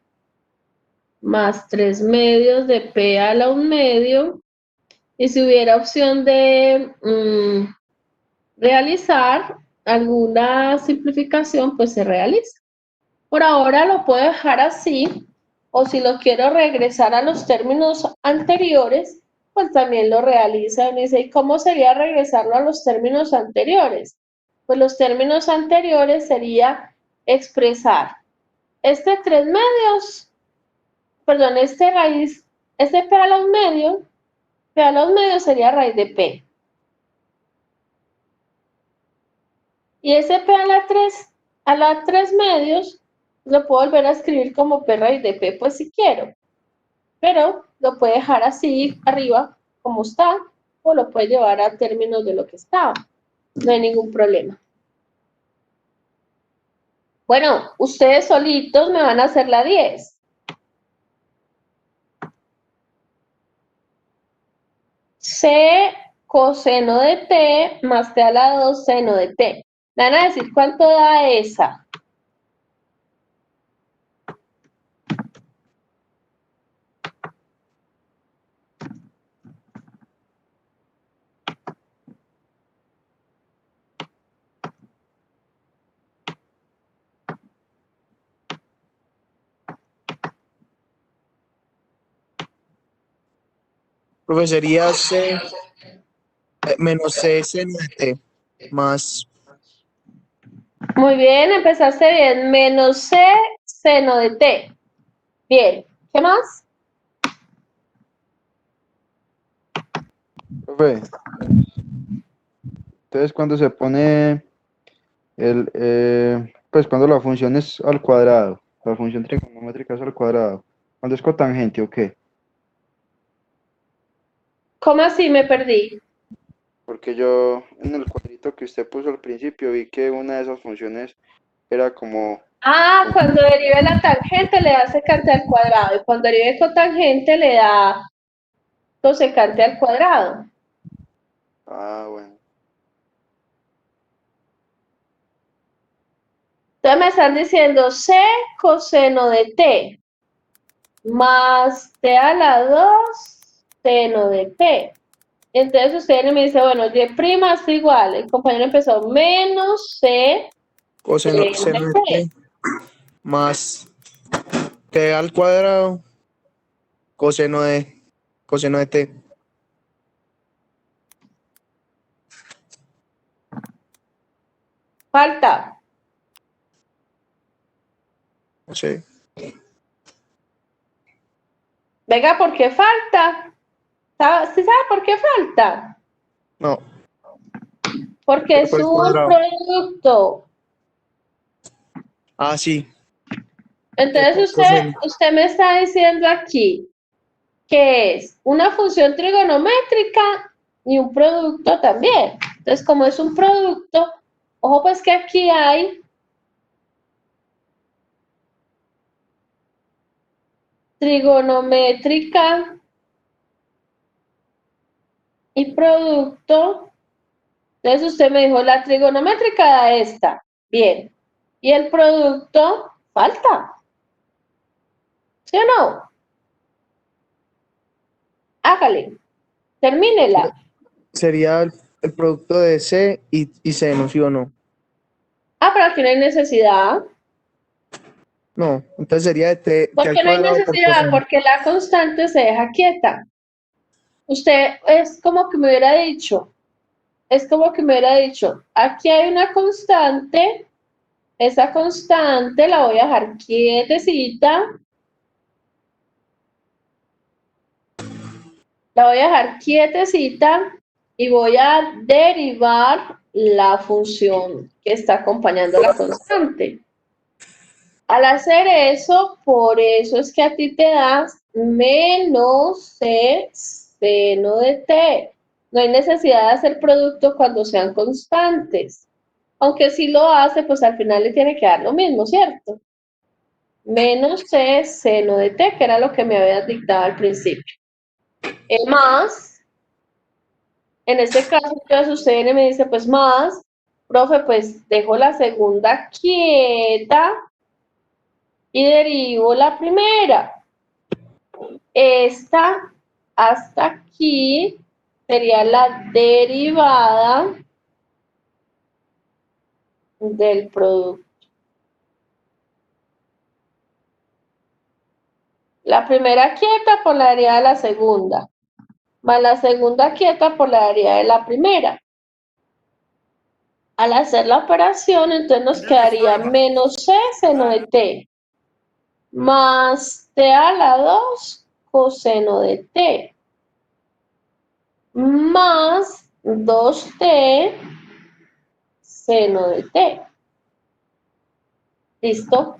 más 3 medios de P a la 1 medio. Y si hubiera opción de realizar alguna simplificación, pues se realiza. Por ahora lo puedo dejar así, o si lo quiero regresar a los términos anteriores, pues también lo realiza. Me dice, ¿y cómo sería regresarlo a los términos anteriores? Pues los términos anteriores sería expresar este 3 medios, perdón, este P a la 1 medio, P a la 1 medio sería raíz de P. Y ese P a la 3 medios, lo puedo volver a escribir como P raíz de P, pues si quiero. Pero lo puede dejar así arriba, como está, o lo puede llevar a términos de lo que estaba. No hay ningún problema. Bueno, ustedes solitos me van a hacer la 10. C coseno de T más T a la 2 seno de T. Me van a decir cuánto da esa. Profe, sería C menos C seno de T más, Muy bien, empezaste bien. Menos C seno de T. Bien. ¿Qué más? Profe, entonces cuando se pone pues cuando la función es al cuadrado, la función trigonométrica es al cuadrado, cuando es cotangente o qué, ¿Cómo así me perdí? porque yo en el cuadrito que usted puso al principio vi que una de esas funciones era como, Cuando derive la tangente le da secante al cuadrado y cuando derive cotangente le da cosecante al cuadrado. bueno, Entonces me están diciendo C coseno de T más T a la 2 seno de T. Entonces ustedes me dicen, bueno, Y' es igual. El compañero empezó menos C coseno seno de T más T al cuadrado, coseno de T. Falta. Sí. Venga, ¿por qué falta? ¿Sí sabe por qué falta? No, Porque es por el un cuadrado. producto. Sí. Entonces Coseno. usted me está diciendo aquí que es una función trigonométrica y un producto también. Entonces, como es un producto, ojo pues que aquí hay trigonométrica y producto. Entonces usted me dijo, la trigonométrica da esta. Bien. Y el producto falta. ¿Sí o no? Hágale. Termínela. Sería el producto de C y seno, ¿sí o no? Pero aquí no hay necesidad. No, entonces sería de T ¿Por al qué no hay cuadrado por necesidad? coseno. Porque la constante se deja quieta. Usted es como que me hubiera dicho, aquí hay una constante, esa constante la voy a dejar quietecita, y voy a derivar la función que está acompañando la constante. Al hacer eso, por eso es que a ti te das menos C seno de T. No hay necesidad de hacer producto cuando sean constantes. Aunque si lo hace, pues al final le tiene que dar lo mismo, ¿cierto? Menos C seno de T, que era lo que me habías dictado al principio. Más, en este caso, entonces usted viene y me dice, pues más, profe, pues dejo la segunda quieta y derivo la primera. esta hasta aquí sería la derivada del producto. La primera quieta por la derivada de la segunda, más la segunda quieta por la derivada de la primera. Al hacer la operación, entonces nos quedaría menos c seno de t, más t a la 2 coseno de t, más 2t seno de t. ¿Listo?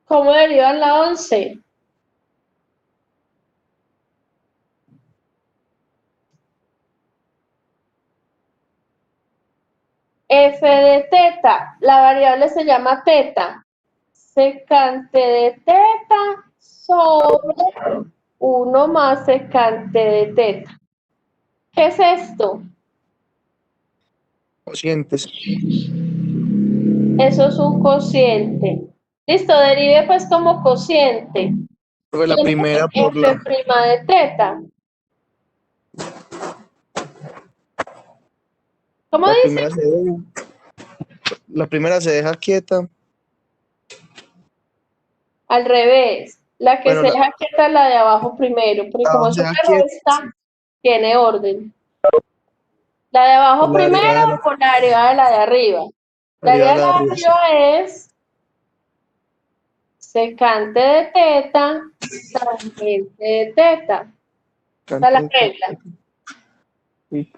¿Cómo derivan la 11? F de teta, la variable se llama teta, secante de teta sobre 1 más secante de teta. ¿Qué es esto? Cocientes. Eso es un cociente. Listo, derive pues como cociente. Profe, la primera por F' de teta. ¿Cómo la dice? primera se deja quieta. Al revés. La que Bueno, se deja quieta es la de abajo primero, porque como es se una deja quieta resta, tiene orden. La de abajo por la primero derivada de la por la derivada de la de arriba. La derivada derivada de de la la de arriba. Sí. arriba es secante de teta, tangente de teta. Esta es la regla. Sí.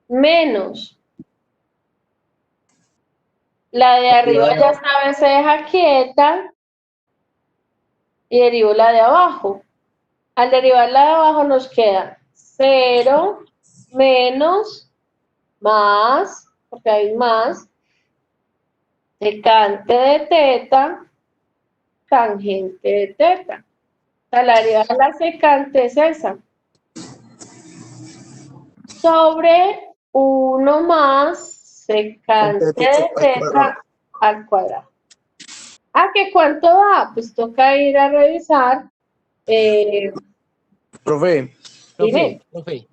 Menos. La de arriba ya sabes se deja quieta y derivo la de abajo. Al derivar la de abajo nos queda 0 menos más, porque hay más, secante de teta, tangente de teta. O sea, la derivada de la secante es esa. Sobre 1 más secante de teta al cuadrado. ¿Ah, qué cuánto da? Pues toca ir a revisar. Profe, Dime, Profe,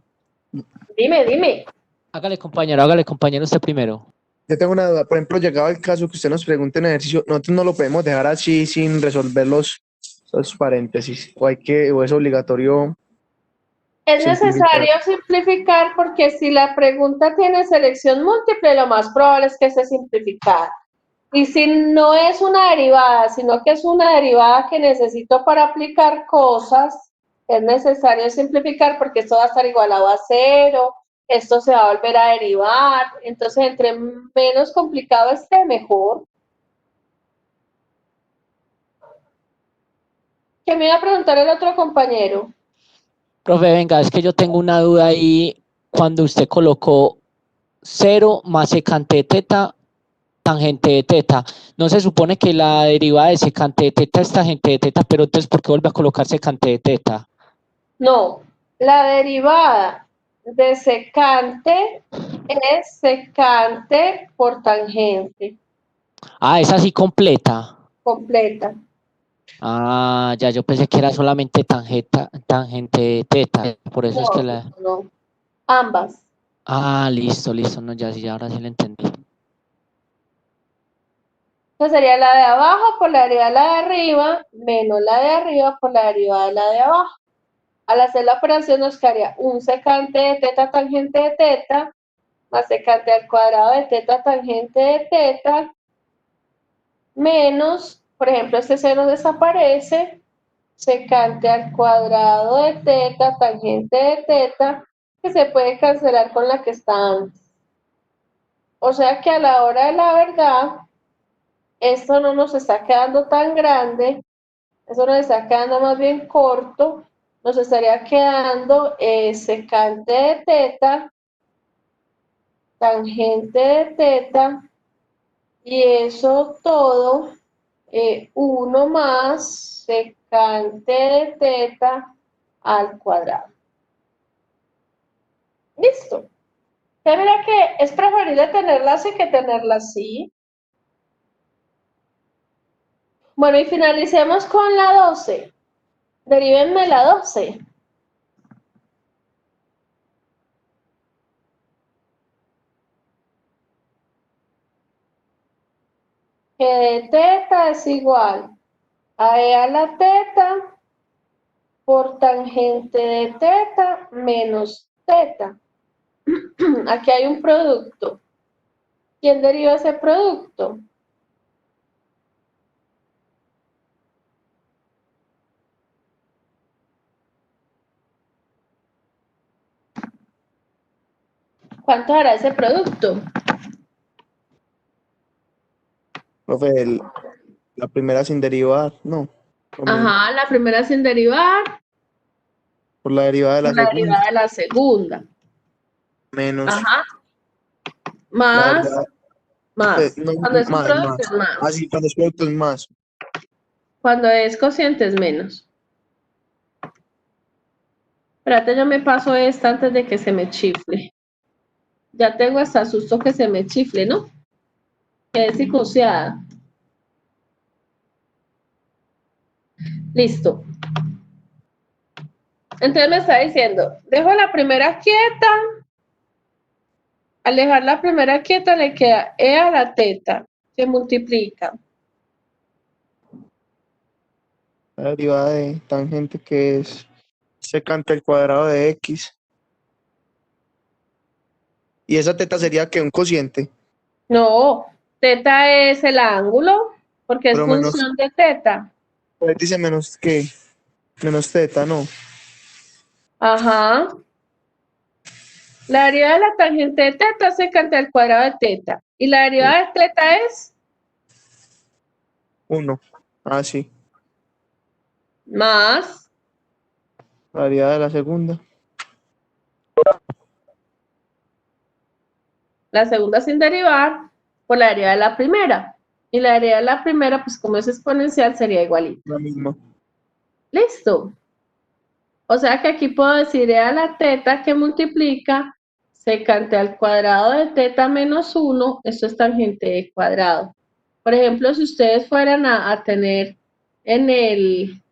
dime. hágale compañero usted primero. yo tengo una duda. Por ejemplo, llegado el caso que usted nos pregunte en ejercicio, nosotros no lo podemos dejar así sin resolver los paréntesis. O es obligatorio Es simplificar. necesario simplificar porque si la pregunta tiene selección múltiple, lo más probable es que sea simplificada. Y si no es una derivada, sino que es una derivada que necesito para aplicar cosas, es necesario simplificar porque esto va a estar igualado a 0, esto se va a volver a derivar, entonces entre menos complicado esté, mejor. ¿Qué me iba a preguntar el otro compañero? Profe, venga, es que yo tengo una duda ahí cuando usted colocó 0 más secante de teta, tangente de teta. No se supone que la derivada de secante de teta es tangente de teta, pero entonces ¿por qué vuelve a colocar secante de teta? No, la derivada de secante es secante por tangente, Ah, es así completa. completa. Ah, ya yo pensé que era solamente tangente de teta, por eso es que la... No, ambas. Ah, listo, no, ya sí, ahora sí la entendí. Entonces sería la de abajo por la derivada de la de arriba, menos la de arriba por la derivada de la de abajo. Al hacer la operación nos quedaría un secante de teta tangente de teta, más secante al cuadrado de teta tangente de teta, menos, por ejemplo, este seno desaparece, secante al cuadrado de teta tangente de teta, que se puede cancelar con la que está antes. O sea que a la hora de la verdad, esto no nos está quedando tan grande, eso nos está quedando más bien corto, nos estaría quedando secante de teta, tangente de teta, y eso todo, 1 más secante de teta al cuadrado. Listo. Pero mira que es preferible tenerla así que tenerla así. Bueno, y finalicemos con la 12. Derivenme la 12. Que de teta es igual a E a la teta por tangente de teta menos teta. Aquí hay un producto. ¿Quién deriva ese producto? ¿Cuánto hará ese producto? Profe, la primera sin derivar, no. Lo mismo. Ajá, la primera sin derivar, Por la derivada de la la segunda, derivada de la segunda. menos Ajá, la más, derivada, no, Cuando es un más, producto más. es más. Así, cuando es producto es más. Cuando es cociente es menos. Espérate, yo me paso esta antes de que se me chifle. Ya tengo hasta susto que se me chifle, ¿no? Quedé psicoseada. Listo. Entonces me está diciendo, dejo la primera quieta. Al dejar la primera quieta le queda E a la teta, que multiplica. La derivada de tangente que es secante al cuadrado de x. Y esa teta sería que un cociente, No, teta es el ángulo, porque es pero menos, función de teta. pues dice menos que, menos teta, no. Ajá. La derivada de la tangente de teta es secante al cuadrado de teta. Y la derivada de teta es 1. Ah, sí. más La derivada de la segunda. la segunda sin derivar por la derivada de la primera. Y la derivada de la primera, pues como es exponencial, sería igualita. La misma. Listo. O sea que aquí puedo decir E a la teta que multiplica secante al cuadrado de teta menos 1, esto es tangente de cuadrado. Por ejemplo, si ustedes fueran a tener en el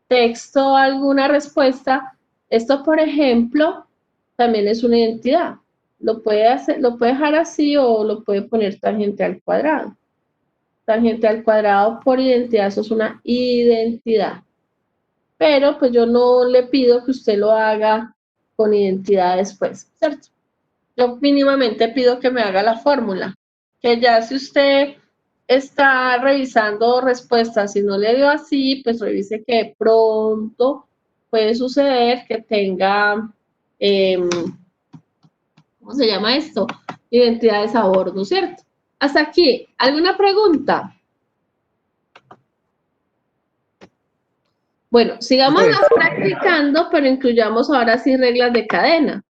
texto alguna respuesta, esto, por ejemplo, también es una identidad. Lo puede hacer, lo puede dejar así o lo puede poner tangente al cuadrado. Tangente al cuadrado por identidad, eso es una identidad. Pero pues yo no le pido que usted lo haga con identidad después, ¿cierto? Yo mínimamente pido que me haga la fórmula, que ya si usted está revisando respuestas y no le dio así, pues revise que de pronto puede suceder que tenga, ¿cómo se llama esto? Identidades a bordo, ¿cierto? Hasta aquí, ¿alguna pregunta? Bueno, sigamos Profe, practicando, pero incluyamos ahora sí reglas de cadena.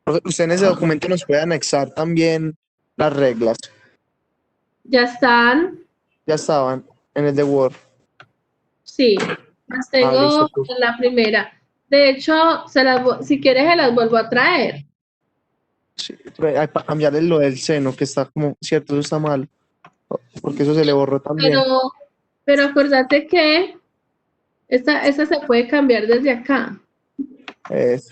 profe, usted en ese documento nos puede anexar también las reglas. Ya están, Ya estaban en el de Word. sí, las Ah, listo, tengo profe. en la primera. De hecho, si quieres se las vuelvo a traer. Sí, para cambiarle lo del seno, que está como, cierto, eso está mal. Porque eso se le borró también. Pero acuérdate que esta se puede cambiar desde acá. Es,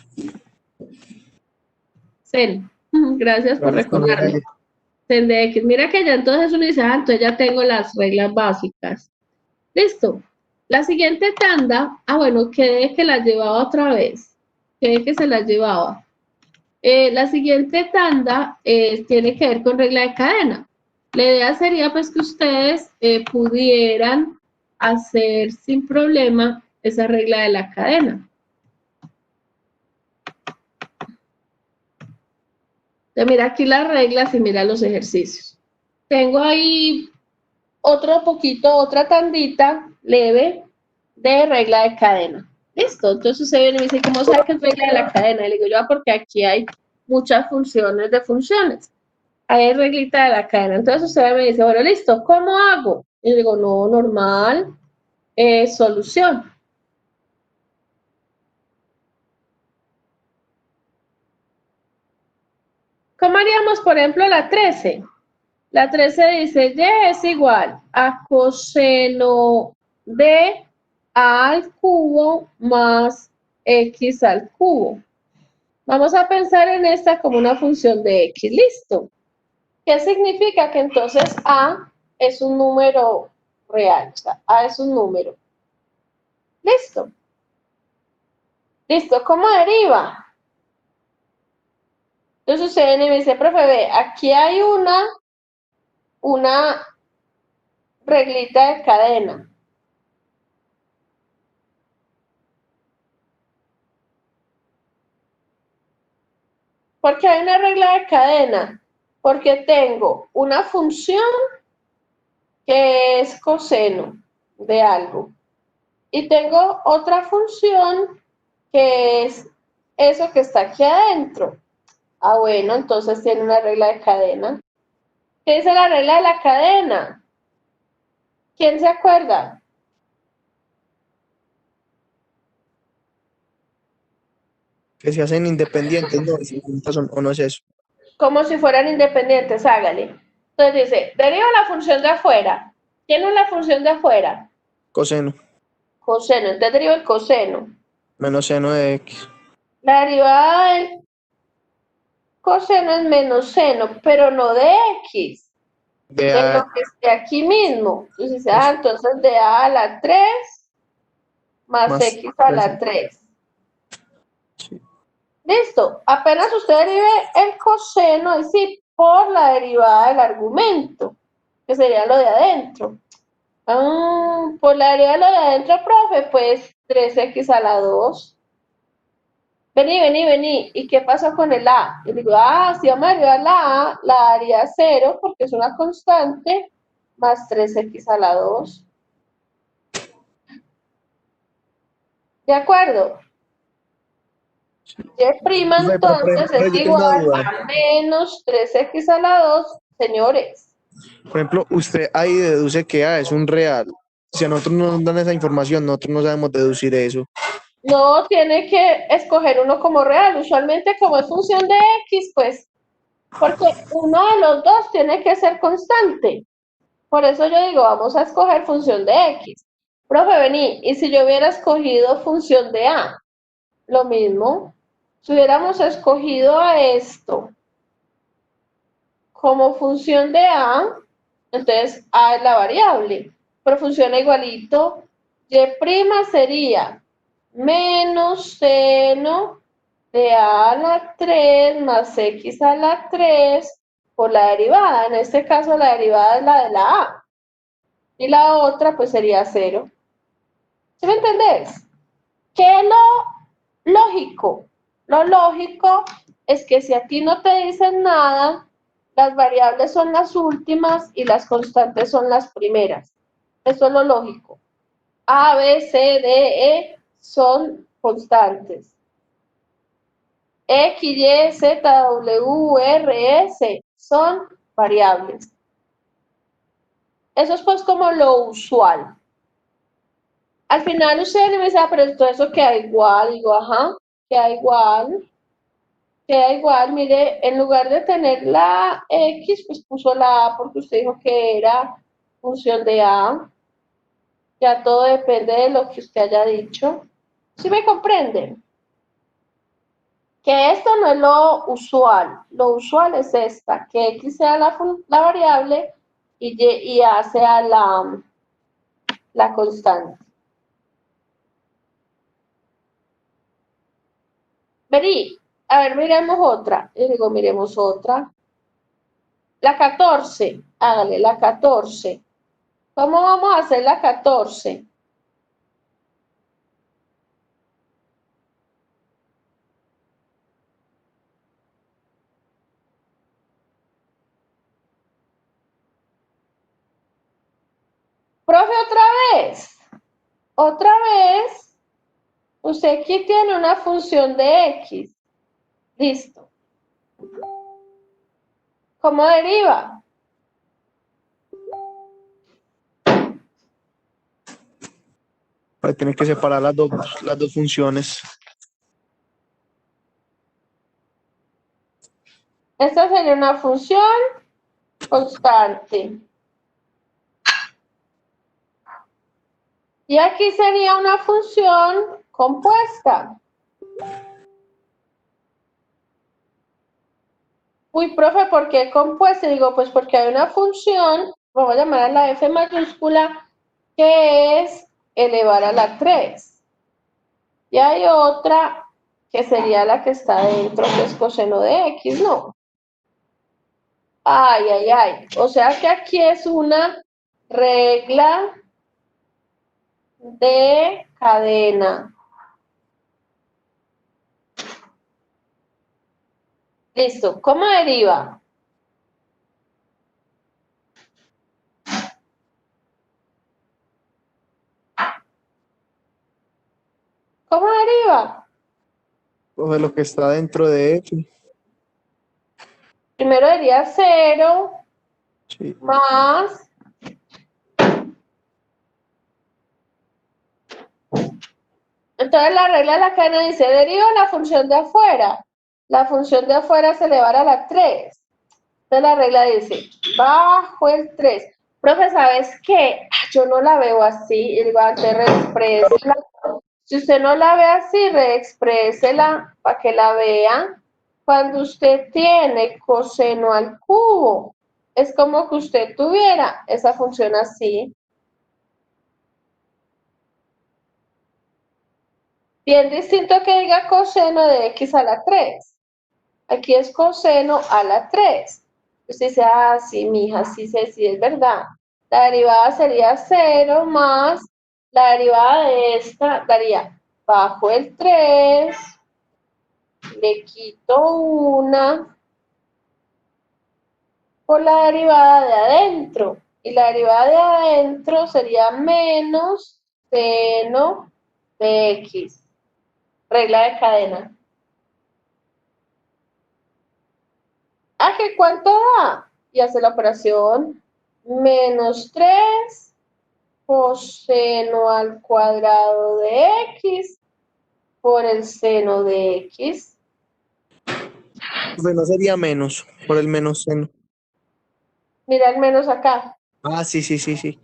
Zen. Gracias por gracias, recordarme. Zen de X. Mira que ya entonces uno dice, entonces ya tengo las reglas básicas. Listo. La siguiente tanda, bueno, quedé que la llevaba otra vez. Quedé que se la llevaba. La siguiente tanda tiene que ver con regla de cadena. La idea sería pues que ustedes pudieran hacer sin problema esa regla de la cadena. Entonces, mira aquí las reglas y mira los ejercicios. Tengo ahí otra tandita leve de regla de cadena. Listo, entonces usted viene y me dice, ¿cómo sabe que es regla de la cadena? Y le digo yo, porque aquí hay muchas funciones de funciones. Hay reglita de la cadena. Entonces usted me dice, bueno, listo, ¿cómo hago? Y le digo, no, normal, solución. ¿Cómo haríamos, por ejemplo, la 13? La 13 dice, y es igual a coseno de a al cubo más x al cubo. Vamos a pensar en esta como una función de x, listo. ¿Qué significa? Que entonces a es un número real, o sea, a es un número. Listo. Listo, ¿cómo deriva? Entonces usted viene y me dice, profe, ve, aquí hay una reglita de cadena. ¿Por qué hay una regla de cadena? Porque tengo una función que es coseno de algo. Y tengo otra función que es eso que está aquí adentro. Ah, bueno, entonces tiene una regla de cadena. ¿Qué dice la regla de la cadena? ¿Quién se acuerda? Que se hacen independientes, ¿no? Y juntas o no es eso. Como si fueran independientes, hágale. Entonces dice, deriva la función de afuera. ¿Quién es la función de afuera? Coseno Coseno, entonces deriva el coseno. menos seno de x. La derivada del coseno es menos seno, pero no de x, De de a, lo que esté aquí mismo. Entonces, eso, entonces de a la 3 más más x a 3. la 3. Sí. Listo. Apenas usted derive el coseno, es decir, por la derivada del argumento, que sería lo de adentro. Por la derivada de lo de adentro, profe, pues 3x a la 2. Vení. ¿Y qué pasó con el A? Y digo, si vamos a derivar la A, la daría 0 porque es una constante, más 3x a la 2. ¿De acuerdo? Y' Por entonces ejemplo, es yo tengo una igual duda. a menos 3x a la 2, señores. Por ejemplo, usted ahí deduce que A es un real. Si a nosotros no nos dan esa información, nosotros no sabemos deducir eso. No tiene que escoger uno como real. Usualmente como es función de x, pues, porque uno de los dos tiene que ser constante. Por eso yo digo, vamos a escoger función de x. Profe, vení, y si yo hubiera escogido función de a, lo mismo. Si hubiéramos escogido a esto como función de a, entonces a es la variable, pero funciona igualito. Y' sería menos seno de a a la 3 más x a la 3 por la derivada. En este caso la derivada es la de la a. Y la otra pues sería 0. ¿Sí me entendés? ¿Qué es lo lógico? Lo lógico es que si aquí no te dicen nada, las variables son las últimas y las constantes son las primeras. Eso es lo lógico. A, B, C, D, E son constantes. X, Y, Z, W, R, S son variables. Eso es pues como lo usual. Al final usted me dice, pero todo eso queda igual. Digo, ajá, queda igual. Queda igual, mire, en lugar de tener la X, pues puso la A porque usted dijo que era función de A. Ya todo depende de lo que usted haya dicho. ¿Sí me comprenden? Que esto no es lo usual. Lo usual es esta, que X sea la variable y A sea la constante. Vení, a ver, miremos otra. Yo digo, miremos otra. La 14, hágale, la 14. ¿Cómo vamos a hacer la 14? Profe, otra vez, usted aquí tiene una función de X. Listo. ¿Cómo deriva? Tiene que separar las dos funciones. Esta sería una función constante. Y aquí sería una función compuesta. Uy, profe, ¿por qué compuesta? Digo, pues porque hay una función, vamos a llamar a la f mayúscula, que es elevar a la 3. Y hay otra que sería la que está dentro, que es coseno de x, ¿no? Ay, ay, ay. O sea que aquí es una regla de cadena. Listo. ¿Cómo deriva? ¿Cómo deriva? Coge lo que está dentro de F. Primero sería 0 Sí. más. Entonces la regla de la cadena dice, deriva la función de afuera. La función de afuera es elevar a la 3. Entonces la regla dice, bajo el 3. Profe, ¿sabes qué? Yo no la veo así. Y digo, antes reexprésela. Si usted no la ve así, reexprésela para que la vea. Cuando usted tiene coseno al cubo, es como que usted tuviera esa función así. Bien distinto que diga coseno de x a la 3. Aquí es coseno a la 3. Usted dice, ah, sí, mija, sí, sí, es verdad. La derivada sería 0 más la derivada de esta daría bajo el 3, le quito 1 por la derivada de adentro. Y la derivada de adentro sería menos seno de x. Regla de cadena. ¿Ah, qué cuánto da? Y hace la operación. Menos 3 coseno al cuadrado de x por el seno de x. Pues no sería menos, por el menos seno. Mira el menos acá. Ah, sí, sí, sí, sí.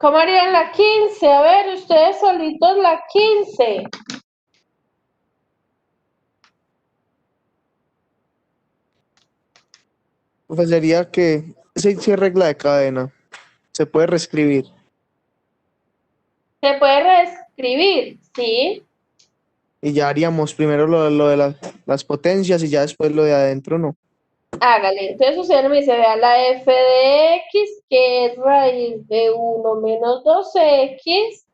¿Cómo harían la 15? A ver, ustedes solitos la 15. Pues sería que esa sí es regla de cadena. Se puede reescribir. Se puede reescribir, ¿sí? Y ya haríamos primero lo de las potencias y ya después lo de adentro, ¿no? Hágale. Entonces usted me dice, vea la f de x, que es raíz de 1 menos 2x,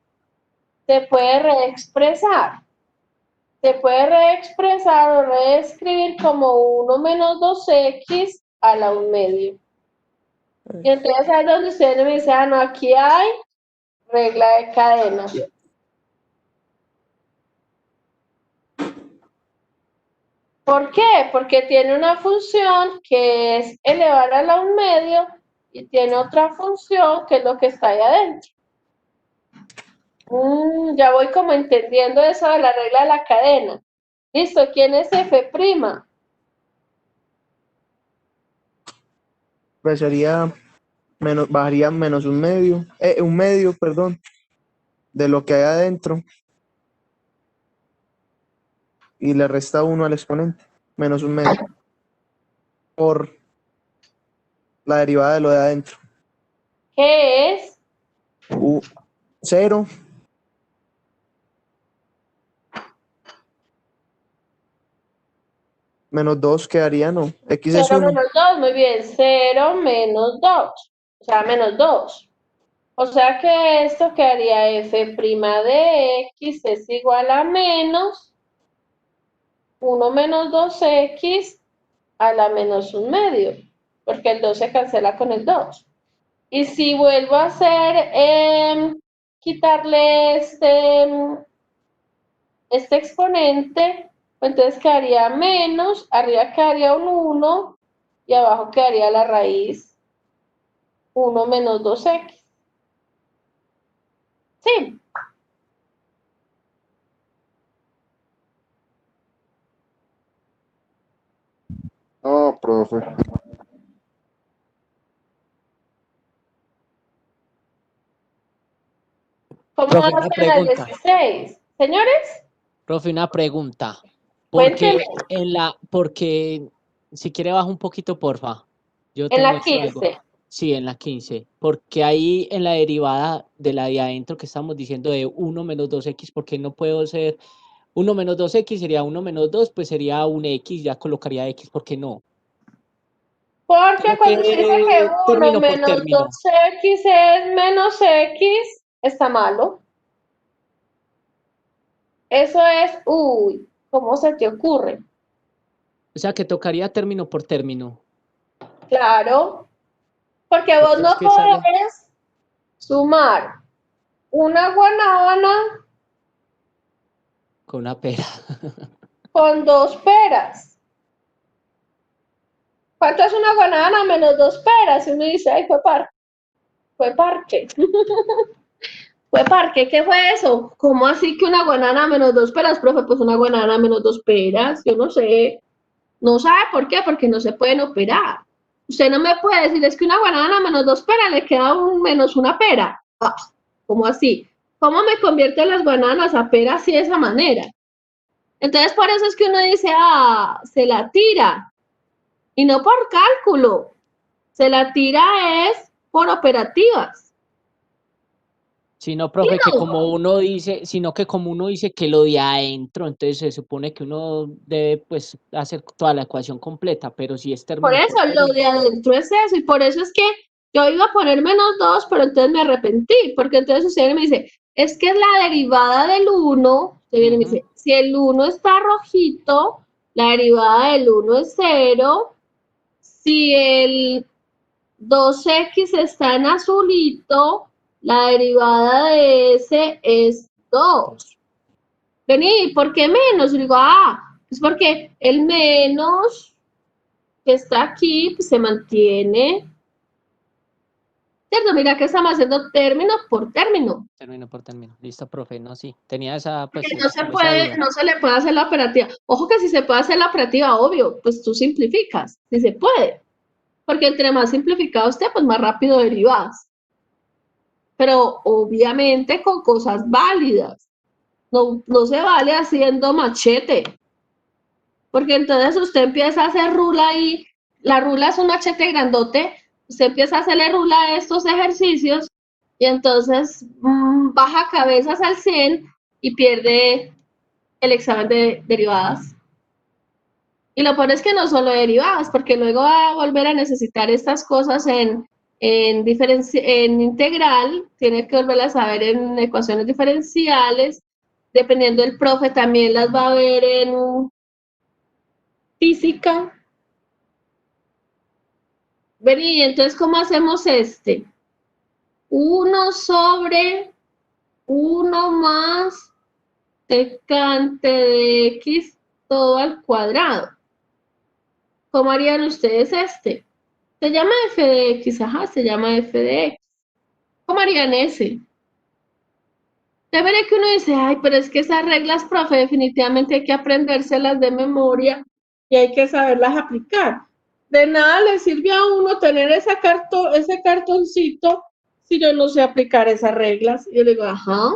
se puede reexpresar. Se puede reexpresar o reescribir como 1 menos 2x a la 1 medio. Y entonces ahí es donde usted me dice, ah, no, aquí hay regla de cadena. ¿Por qué? Porque tiene una función que es elevar a la 1 medio y tiene otra función que es lo que está ahí adentro. Ya voy como entendiendo eso de la regla de la cadena. Listo, ¿quién es f'? Pues sería menos, bajaría menos un medio, perdón, de lo que hay adentro y le resta 1 al exponente, menos un medio, por la derivada de lo de adentro. ¿Qué es? 0 menos 2 quedaría, ¿no? X es 0 1. menos 2, muy bien, 0 menos 2, o sea, menos 2. O sea que esto quedaría f' de x es igual a menos 1 menos 2x a la menos 1 medio, porque el 2 se cancela con el 2. Y si vuelvo a hacer, quitarle este exponente, pues entonces quedaría menos, arriba quedaría un 1 y abajo quedaría la raíz 1 menos 2x. Sí, No, profe. ¿cómo Profe, una hacen el pregunta. 16? Señores, Profe, una pregunta. cuéntenme, Porque si quiere baja un poquito, porfa. Yo en te la muestro algo. 15. Sí, en la 15. Porque ahí en la derivada de la de adentro que estamos diciendo de 1 menos 2x, porque no puedo ser 1 menos 2x sería 1 menos 2, pues sería un x, ya colocaría x, ¿por qué no? Porque Coloqué cuando se dice que 1 término por menos término. 2x es menos x, está malo. Eso es, uy, ¿cómo se te ocurre? O sea que tocaría término por término. Claro, porque vos Porque es no que sale podés sumar una guanábana con una pera. con 2 peras. ¿Cuánto es una guanábana menos 2 peras? Y uno dice, ay, fue parque. Fue parque, ¿qué fue eso? ¿Cómo así que una guanábana menos 2 peras, profe? Pues una guanábana menos 2 peras, yo no sé. No sabe por qué, porque no se pueden operar. Usted no me puede decir, es que una guanábana menos 2 peras le queda un menos una pera. Ah, ¿cómo así? ¿Cómo me convierto las guanábanas a peras así de esa manera? Entonces, por eso es que uno dice, se la tira. Y no por cálculo. Se la tira es por operativas. Sino, Y profe, que no, como uno dice, sino que como uno dice que lo de adentro, entonces se supone que uno debe pues hacer toda la ecuación completa, pero si es por término por eso lo de término, adentro es eso. Y por eso es que yo iba a poner -2, pero entonces me arrepentí. Porque entonces usted me dice, es que es la derivada del 1. Usted viene y me dice, si el 1 está rojito, la derivada del 1 es 0. Si el 2x está en azulito, la derivada de ese es 2. Vení, ¿por qué menos? Y digo, es porque el menos que está aquí pues, se mantiene. ¿Cierto? Mira que estamos haciendo término por término. término por término. Listo, profe, no, sí. Tenía esa, pues, Porque no se como esa puede, duda. no se le puede hacer la operativa. Ojo que si se puede hacer la operativa, obvio, pues tú simplificas, si se puede. Porque entre más simplificado esté, pues más rápido derivas. Pero obviamente con cosas válidas. No, no se vale haciendo machete. Porque entonces usted empieza a hacer rula y la rula es un machete grandote, usted empieza a hacerle rula a estos ejercicios y entonces baja cabezas al 100 y pierde el examen de derivadas. Y lo peor es que no solo derivadas, porque luego va a volver a necesitar estas cosas en integral, tiene que volver a saber en ecuaciones diferenciales, dependiendo del profe también las va a ver en física. Vení, entonces, ¿cómo hacemos este? 1/1 más secante de x todo al cuadrado. ¿Cómo harían ustedes este? Se llama f de x, ajá, se llama f de x. ¿Cómo harían ese? Ya veré que uno dice, ay, pero es que esas reglas, profe, definitivamente hay que aprendérselas de memoria y hay que saberlas aplicar. De nada le sirve a uno tener ese cartoncito si yo no sé aplicar esas reglas. Y yo le digo, ajá,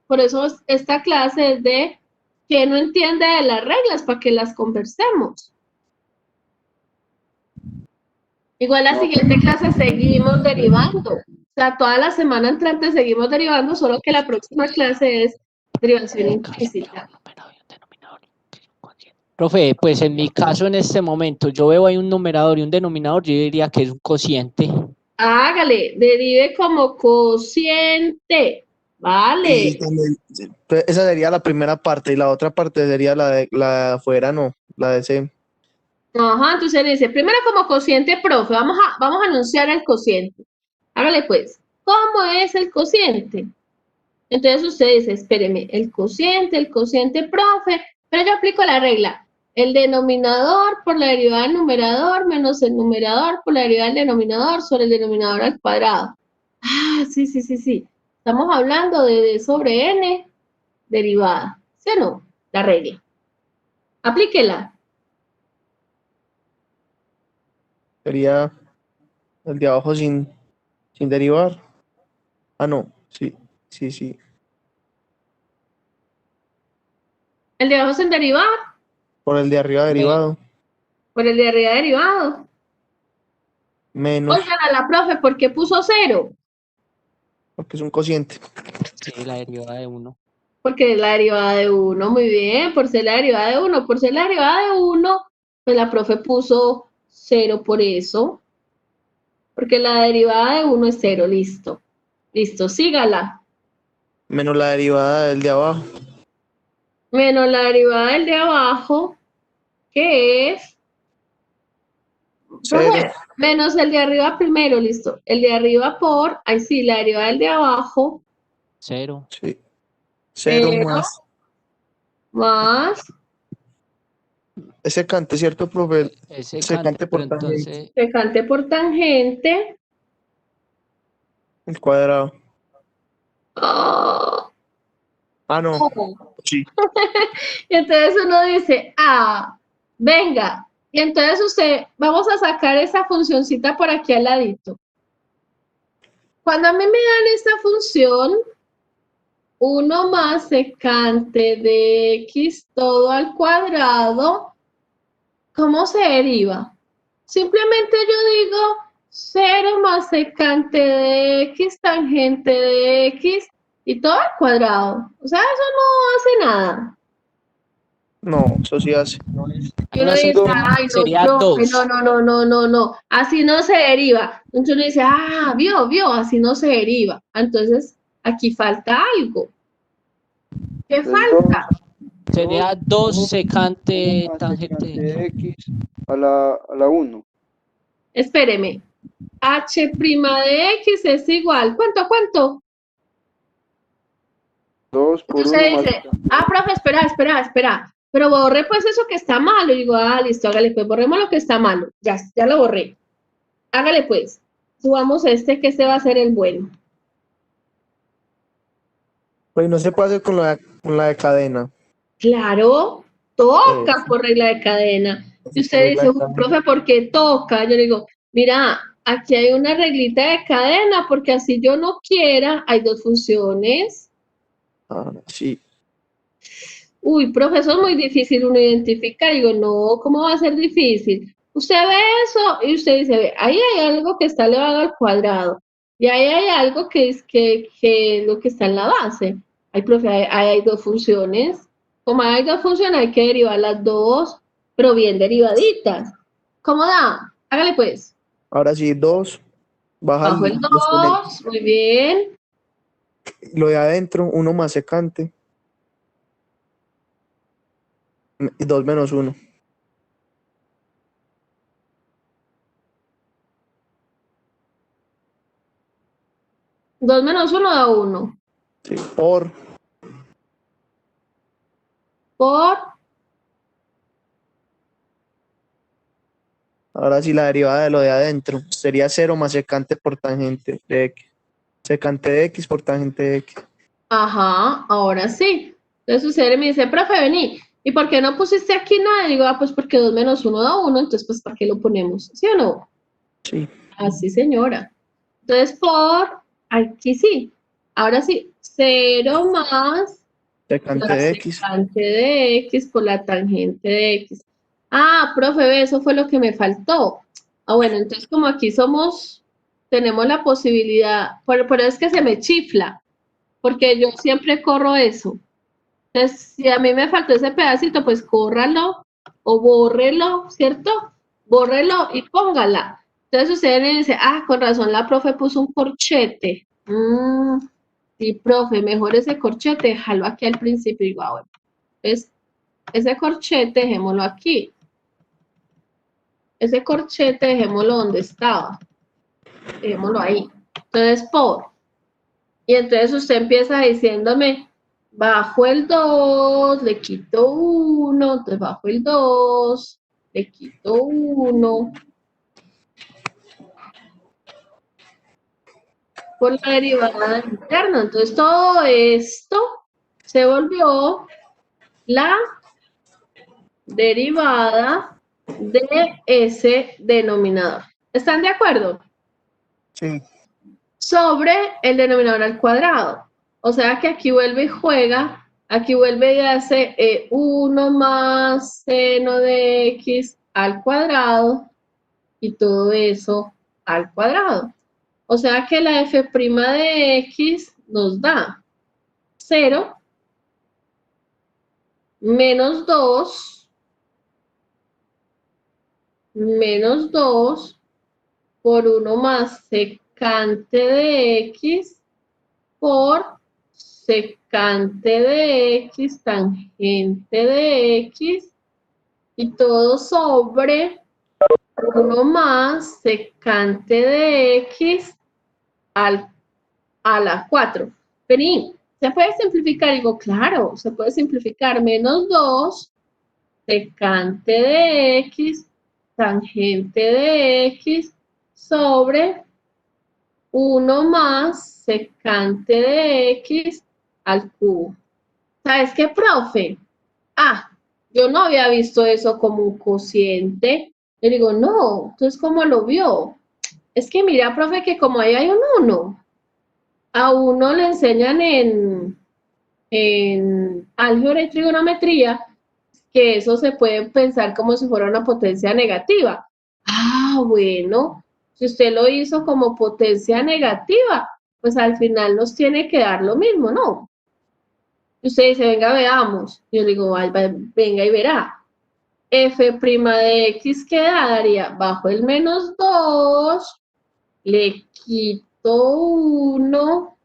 por eso esta clase es de que no entiende de las reglas para que las conversemos. Igual la No, siguiente clase seguimos derivando. O sea, toda la semana entrante seguimos derivando, solo que la próxima clase es derivación implícita. Profe, pues en mi caso en este momento yo veo ahí un numerador y un denominador, yo diría que es un cociente. Hágale, derive como cociente. Vale. Y también, pues, esa sería la primera parte y la otra parte sería la de la de afuera, no, la de ese. Ajá, entonces dice, primero como cociente, profe, vamos a anunciar el cociente. Hágale pues, ¿cómo es el cociente? Entonces usted dice, espéreme, el cociente, profe, pero yo aplico la regla. El denominador por la derivada del numerador menos el numerador por la derivada del denominador sobre el denominador al cuadrado. Sí. Estamos hablando de D sobre N derivada, ¿sí o no? La regla. Aplíquela. Sería el de abajo sin derivar. Ah, no. Sí, sí, sí. El de abajo sin derivar, Por el de arriba derivado. por el de arriba derivado. Menos, Oigan a la profe, ¿por qué puso 0? porque es un cociente. Sí, la derivada de 1. Porque es la derivada de 1, muy bien, por ser la derivada de 1, por ser la derivada de 1, pues la profe puso 0 por eso, porque la derivada de 1 es 0, listo. Listo, sígala. Menos la derivada del de abajo. Menos la derivada del de abajo, que es... Cero. Profe, menos el de arriba primero, listo. El de arriba por, ahí sí, la derivada del de abajo, 0. Sí. Cero 0 más. más Es secante, ¿cierto, profe? Es Secante secante, pero por tangente. entonces secante por tangente. El cuadrado. ¡Ah! Ah, no. Sí. Y entonces uno dice, ah, venga. Y entonces usted, vamos a sacar esa funcioncita por aquí al ladito. Cuando a mí me dan esta función, 1 más secante de x todo al cuadrado, ¿cómo se deriva? Simplemente yo digo 0 más secante de x tangente de x y todo al cuadrado. O sea, eso no hace nada. No, eso sí hace. Y ahí uno no dice, sería, ay, no, sería profe, no, 2. no, no, no, no, no, así no se deriva. Entonces uno dice, ah, vio, así no se deriva. Entonces, aquí falta algo. ¿Qué Es 2, falta? Sería 2 secante más tangente secante de de x. x a la 1. Espéreme. H' de x es igual. ¿Cuánto? 2 por 1 Usted más dice, secante ah, de profe, espera. Pero borré pues eso que está malo. Y digo, ah, listo, hágale pues, borremos lo que está malo. Ya lo borré. Hágale pues. Subamos este, que este va a ser el bueno. Pues no se puede hacer con la de cadena. Claro, toca por regla de cadena. Y Por usted regla dice, de cadena. profe, ¿por qué toca? Yo le digo, mira, aquí hay una reglita de cadena, porque así yo no quiera, hay dos funciones. Ah, sí. Uy, profe, eso es muy difícil uno identificar. Digo, no, ¿cómo va a ser difícil? Usted ve eso y usted dice, ve, ahí hay algo que está elevado al cuadrado. Y ahí hay algo que es que lo que está en la base. Ay, profe, ahí hay dos funciones. Como hay dos funciones, hay que derivar las dos, pero bien derivaditas. ¿Cómo da? Hágale pues. Ahora sí, 2. Baja Bajo el los 2, muy bien. lo de adentro, 1 más secante. Y 2 menos 1. 2 menos 1 da 1. Sí. Por Por, ahora sí la derivada de lo de adentro. Sería 0 más secante por tangente de x. Secante de x por tangente de x. ajá, ahora sí. Entonces usted me dice, profe, vení, ¿y por qué no pusiste aquí nada? Y digo, ah, pues porque 2 menos 1 da 1, entonces pues ¿para qué lo ponemos? ¿Sí o no? Sí. Así, señora. Entonces por, aquí sí. Ahora sí, 0 más Secante la de x. secante de x por la tangente de x. Ah, profe, ve, eso fue lo que me faltó. Ah, bueno, entonces como aquí tenemos la posibilidad, pero es que se me chifla, porque yo siempre corro eso. Entonces, si a mí me faltó ese pedacito, pues córralo o bórrelo, ¿cierto? Bórrelo y póngala. Entonces usted me dice, ah, con razón la profe puso un corchete. Sí, profe, mejor ese corchete, déjalo aquí al principio. Y digo, ah, bueno, entonces ese corchete dejémoslo aquí. Ese corchete dejémoslo donde estaba. Dejémoslo ahí. Entonces, y entonces usted empieza diciéndome, bajo el 2, le quito 1, entonces bajo el 2, le quito 1. por la derivada interna. Entonces todo esto se volvió la derivada de ese denominador. ¿Están de acuerdo? Sí. Sobre el denominador al cuadrado. O sea que aquí vuelve y juega, aquí vuelve y hace 1 más seno de x al cuadrado y todo eso al cuadrado. O sea que la f' de x nos da 0 menos 2 por 1 más secante de x por secante de x, tangente de x, y todo sobre 1 más secante de x a la 4. Vení, ¿se puede simplificar? Digo, claro, se puede simplificar. Menos 2 secante de x, tangente de x, sobre 1 más secante de x al cubo. ¿Sabes qué, profe? Ah, yo no había visto eso como un cociente. Le digo, no, entonces, ¿cómo lo vio? Es que mira, profe, que como ahí hay un 1, a uno le enseñan en álgebra y trigonometría que eso se puede pensar como si fuera una potencia negativa. Ah, bueno, si usted lo hizo como potencia negativa, pues al final nos tiene que dar lo mismo, ¿no? Y usted dice, venga, veamos. Yo digo, venga y verá. F' de x quedaría bajo el menos 2, le quito 1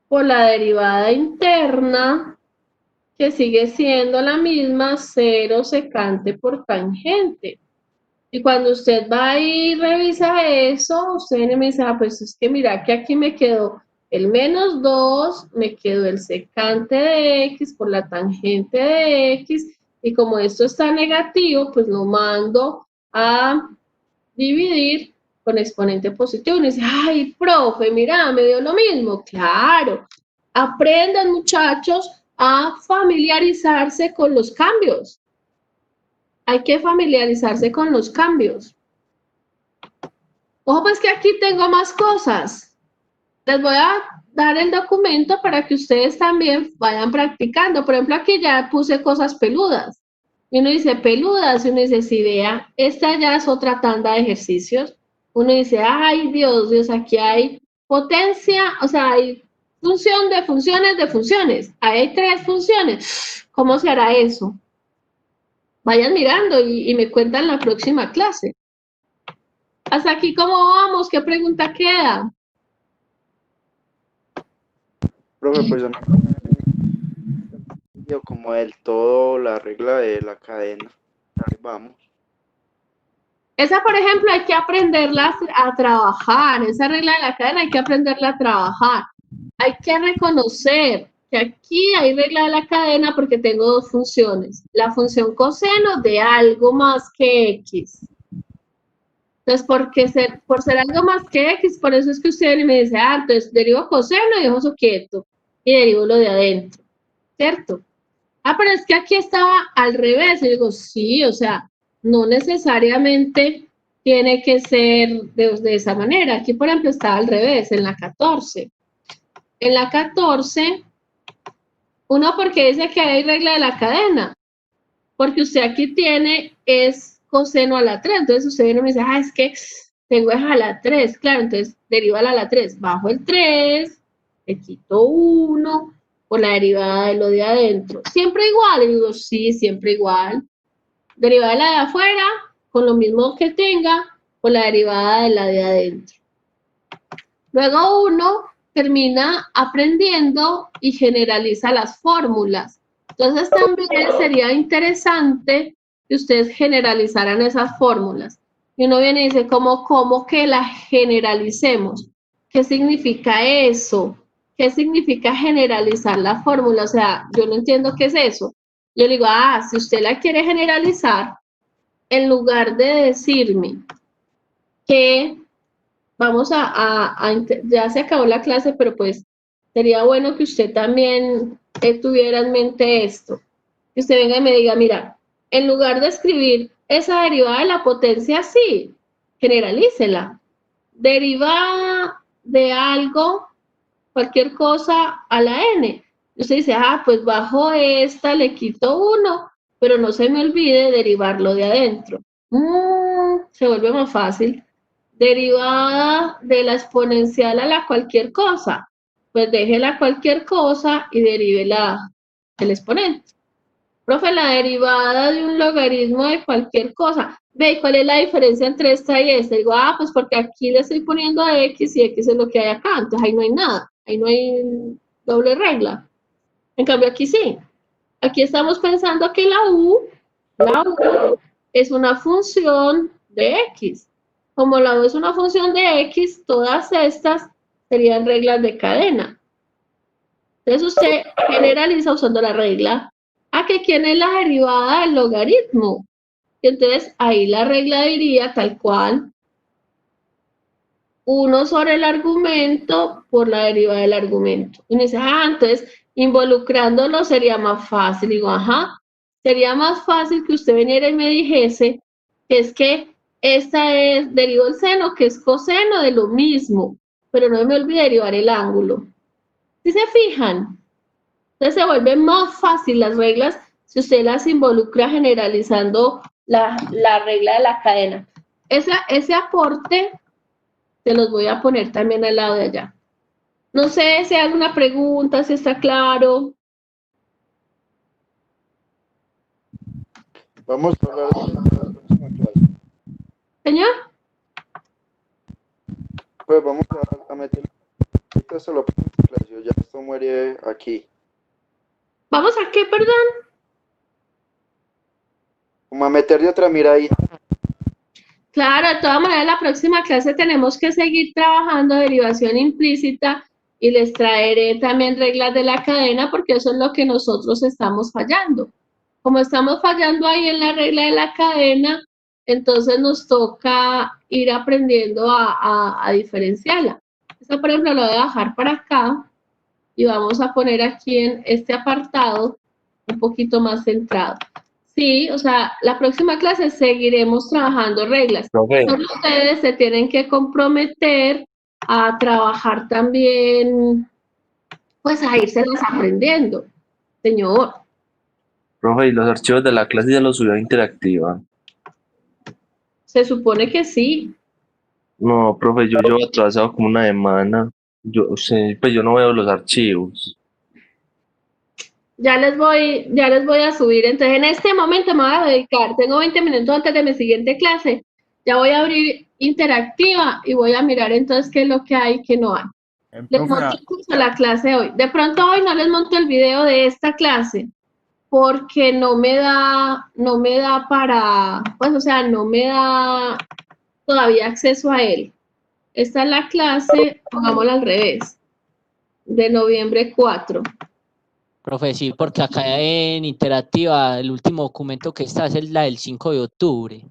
por la derivada interna, que sigue siendo la misma, 0 secante por tangente. Y cuando usted va y revisa eso, usted me dice, ah, pues es que mira que aquí me quedó el menos 2, me quedó el secante de x por la tangente de x, y como esto está negativo, pues lo mando a dividir con exponente positivo. Y dice, ay, profe, mira, me dio lo mismo. Claro, aprendan, muchachos, a familiarizarse con los cambios. Hay que familiarizarse con los cambios. Ojo, pues que aquí tengo más cosas. Les voy a dar el documento para que ustedes también vayan practicando. Por ejemplo, aquí ya puse cosas peludas. Y uno dice peludas, y uno dice, sí, vea, esta ya es otra tanda de ejercicios. Uno dice, ay, Dios, aquí hay potencia, o sea, hay función de funciones de funciones. Ahí hay 3 funciones. ¿Cómo se hará eso? Vayan mirando y me cuentan la próxima clase. Hasta aquí, ¿cómo vamos? ¿Qué pregunta queda? Profe, pues a mí yo como del todo la regla de la cadena. Ahí vamos. Esa, por ejemplo, hay que aprenderla a trabajar. Esa regla de la cadena hay que aprenderla a trabajar. Hay que reconocer que aquí hay regla de la cadena porque tengo 2 funciones. La función coseno de algo más que x. Entonces, por ser algo más que x, por eso es que usted me dice, ah, entonces derivo coseno y dejo eso quieto. Y derivo lo de adentro, ¿cierto? Ah, pero es que aquí estaba al revés. Y digo, sí, o sea, no necesariamente tiene que ser de esa manera. Aquí, por ejemplo, estaba al revés, en la 14. En la 14, uno porque dice que hay regla de la cadena, porque usted aquí tiene es coseno a la 3. Entonces usted viene y me dice, ah, es que tengo es a la 3. Claro, entonces deriva a la 3. Bajo el 3, le quito 1 por la derivada de lo de adentro. ¿Siempre igual? Y digo, sí, siempre igual. Derivada de la de afuera, con lo mismo que tenga, por la derivada de la de adentro. Luego uno termina aprendiendo y generaliza las fórmulas. Entonces también sería interesante que ustedes generalizaran esas fórmulas. Y uno viene y dice, ¿cómo que la generalicemos? ¿Qué significa eso? ¿Qué significa generalizar la fórmula? O sea, yo no entiendo qué es eso. Yo le digo, ah, si usted la quiere generalizar, en lugar de decirme que vamos ya se acabó la clase, pero pues sería bueno que usted también tuviera en mente esto. Que usted venga y me diga, mira, en lugar de escribir esa derivada de la potencia, sí, generalícela. Derivada de algo, cualquier cosa a la n. Y usted dice, pues bajo esta, le quito 1, pero no se me olvide derivarlo de adentro. Se vuelve más fácil. Derivada de la exponencial a la cualquier cosa. Pues déjela cualquier cosa y derívela el exponente. Profe, la derivada de un logaritmo de cualquier cosa. Ve, ¿cuál es la diferencia entre esta y esta? Digo, pues porque aquí le estoy poniendo a x y x es lo que hay acá. Entonces ahí no hay nada. Ahí no hay doble regla. En cambio aquí sí. Aquí estamos pensando que la u es una función de x. Como la u es una función de x, todas estas serían reglas de cadena. Entonces usted generaliza usando la regla que quién es la derivada del logaritmo. Y entonces ahí la regla diría tal cual 1 sobre el argumento por la derivada del argumento. Y me dice, entonces involucrándolo sería más fácil. Digo, sería más fácil que usted viniera y me dijese que es que esta es derivo del seno, que es coseno de lo mismo, pero no me olvide derivar el ángulo. ¿Sí se fijan? Entonces se vuelven más fácil las reglas si usted las involucra generalizando la regla de la cadena. Ese aporte se los voy a poner también al lado de allá. No sé si hay alguna pregunta, si está claro. Vamos a hablar de la próxima clase. Señor. Pues vamos a meter ahorita hasta la próxima clase, ya esto muere aquí. ¿Vamos a qué, perdón? Como a meterle otra miradita. Claro, de todas maneras, la próxima clase tenemos que seguir trabajando derivación implícita y les traeré también reglas de la cadena porque eso es lo que nosotros estamos fallando. Como estamos fallando ahí en la regla de la cadena, entonces nos toca ir aprendiendo a diferenciarla. Esta, por ejemplo, lo voy a dejar para acá y vamos a poner aquí en este apartado un poquito más centrado. Sí, o sea, la próxima clase seguiremos trabajando reglas. Profe. Solo ustedes se tienen que comprometer a trabajar también, pues a irselas aprendiendo, señor. Profe, ¿y los archivos de la clase ya los subió a Interactiva? Se supone que sí. No, profe, yo llevo atrasado como una semana. Pues yo no veo los archivos. Ya les voy a subir. Entonces, en este momento me voy a dedicar. Tengo 20 minutos antes de mi siguiente clase. Ya voy a abrir Interactiva y voy a mirar entonces qué es lo que hay y qué no hay. Les monto incluso la clase de hoy. De pronto hoy no les monto el video de esta clase porque no me da para, pues, o sea, no me da todavía acceso a él. Esta es la clase, pongámosla al revés, de noviembre 4. Profe, sí, porque acá en Interactiva el último documento que está es la del 5 de octubre.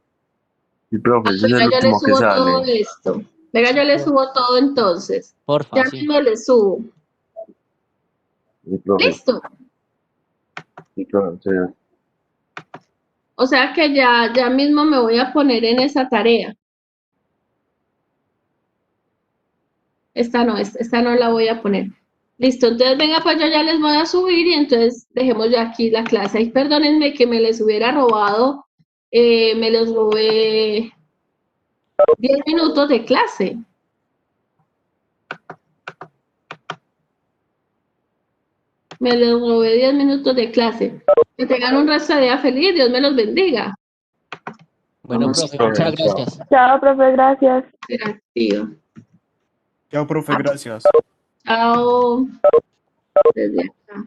Sí, profe, ese es el Venga, yo le último que subo todo sale. esto. Venga, yo le subo todo entonces. Porfa, Ya sí. mismo le subo. Sí, profe. ¿Listo? Sí, profe, sí. O sea que ya mismo me voy a poner en esa tarea. Esta no la voy a poner. Listo, entonces venga, pues yo ya les voy a subir y entonces dejemos ya aquí la clase. Y perdónenme que me les hubiera robado, me les robé 10 minutos de clase. Me les robé 10 minutos de clase. Que tengan un resto de día feliz, Dios me los bendiga. Bueno, Vamos, profe, profe, muchas chao. gracias. Chao, profe, gracias. Interactivo. Chao, profe, gracias. Chao. Desde acá.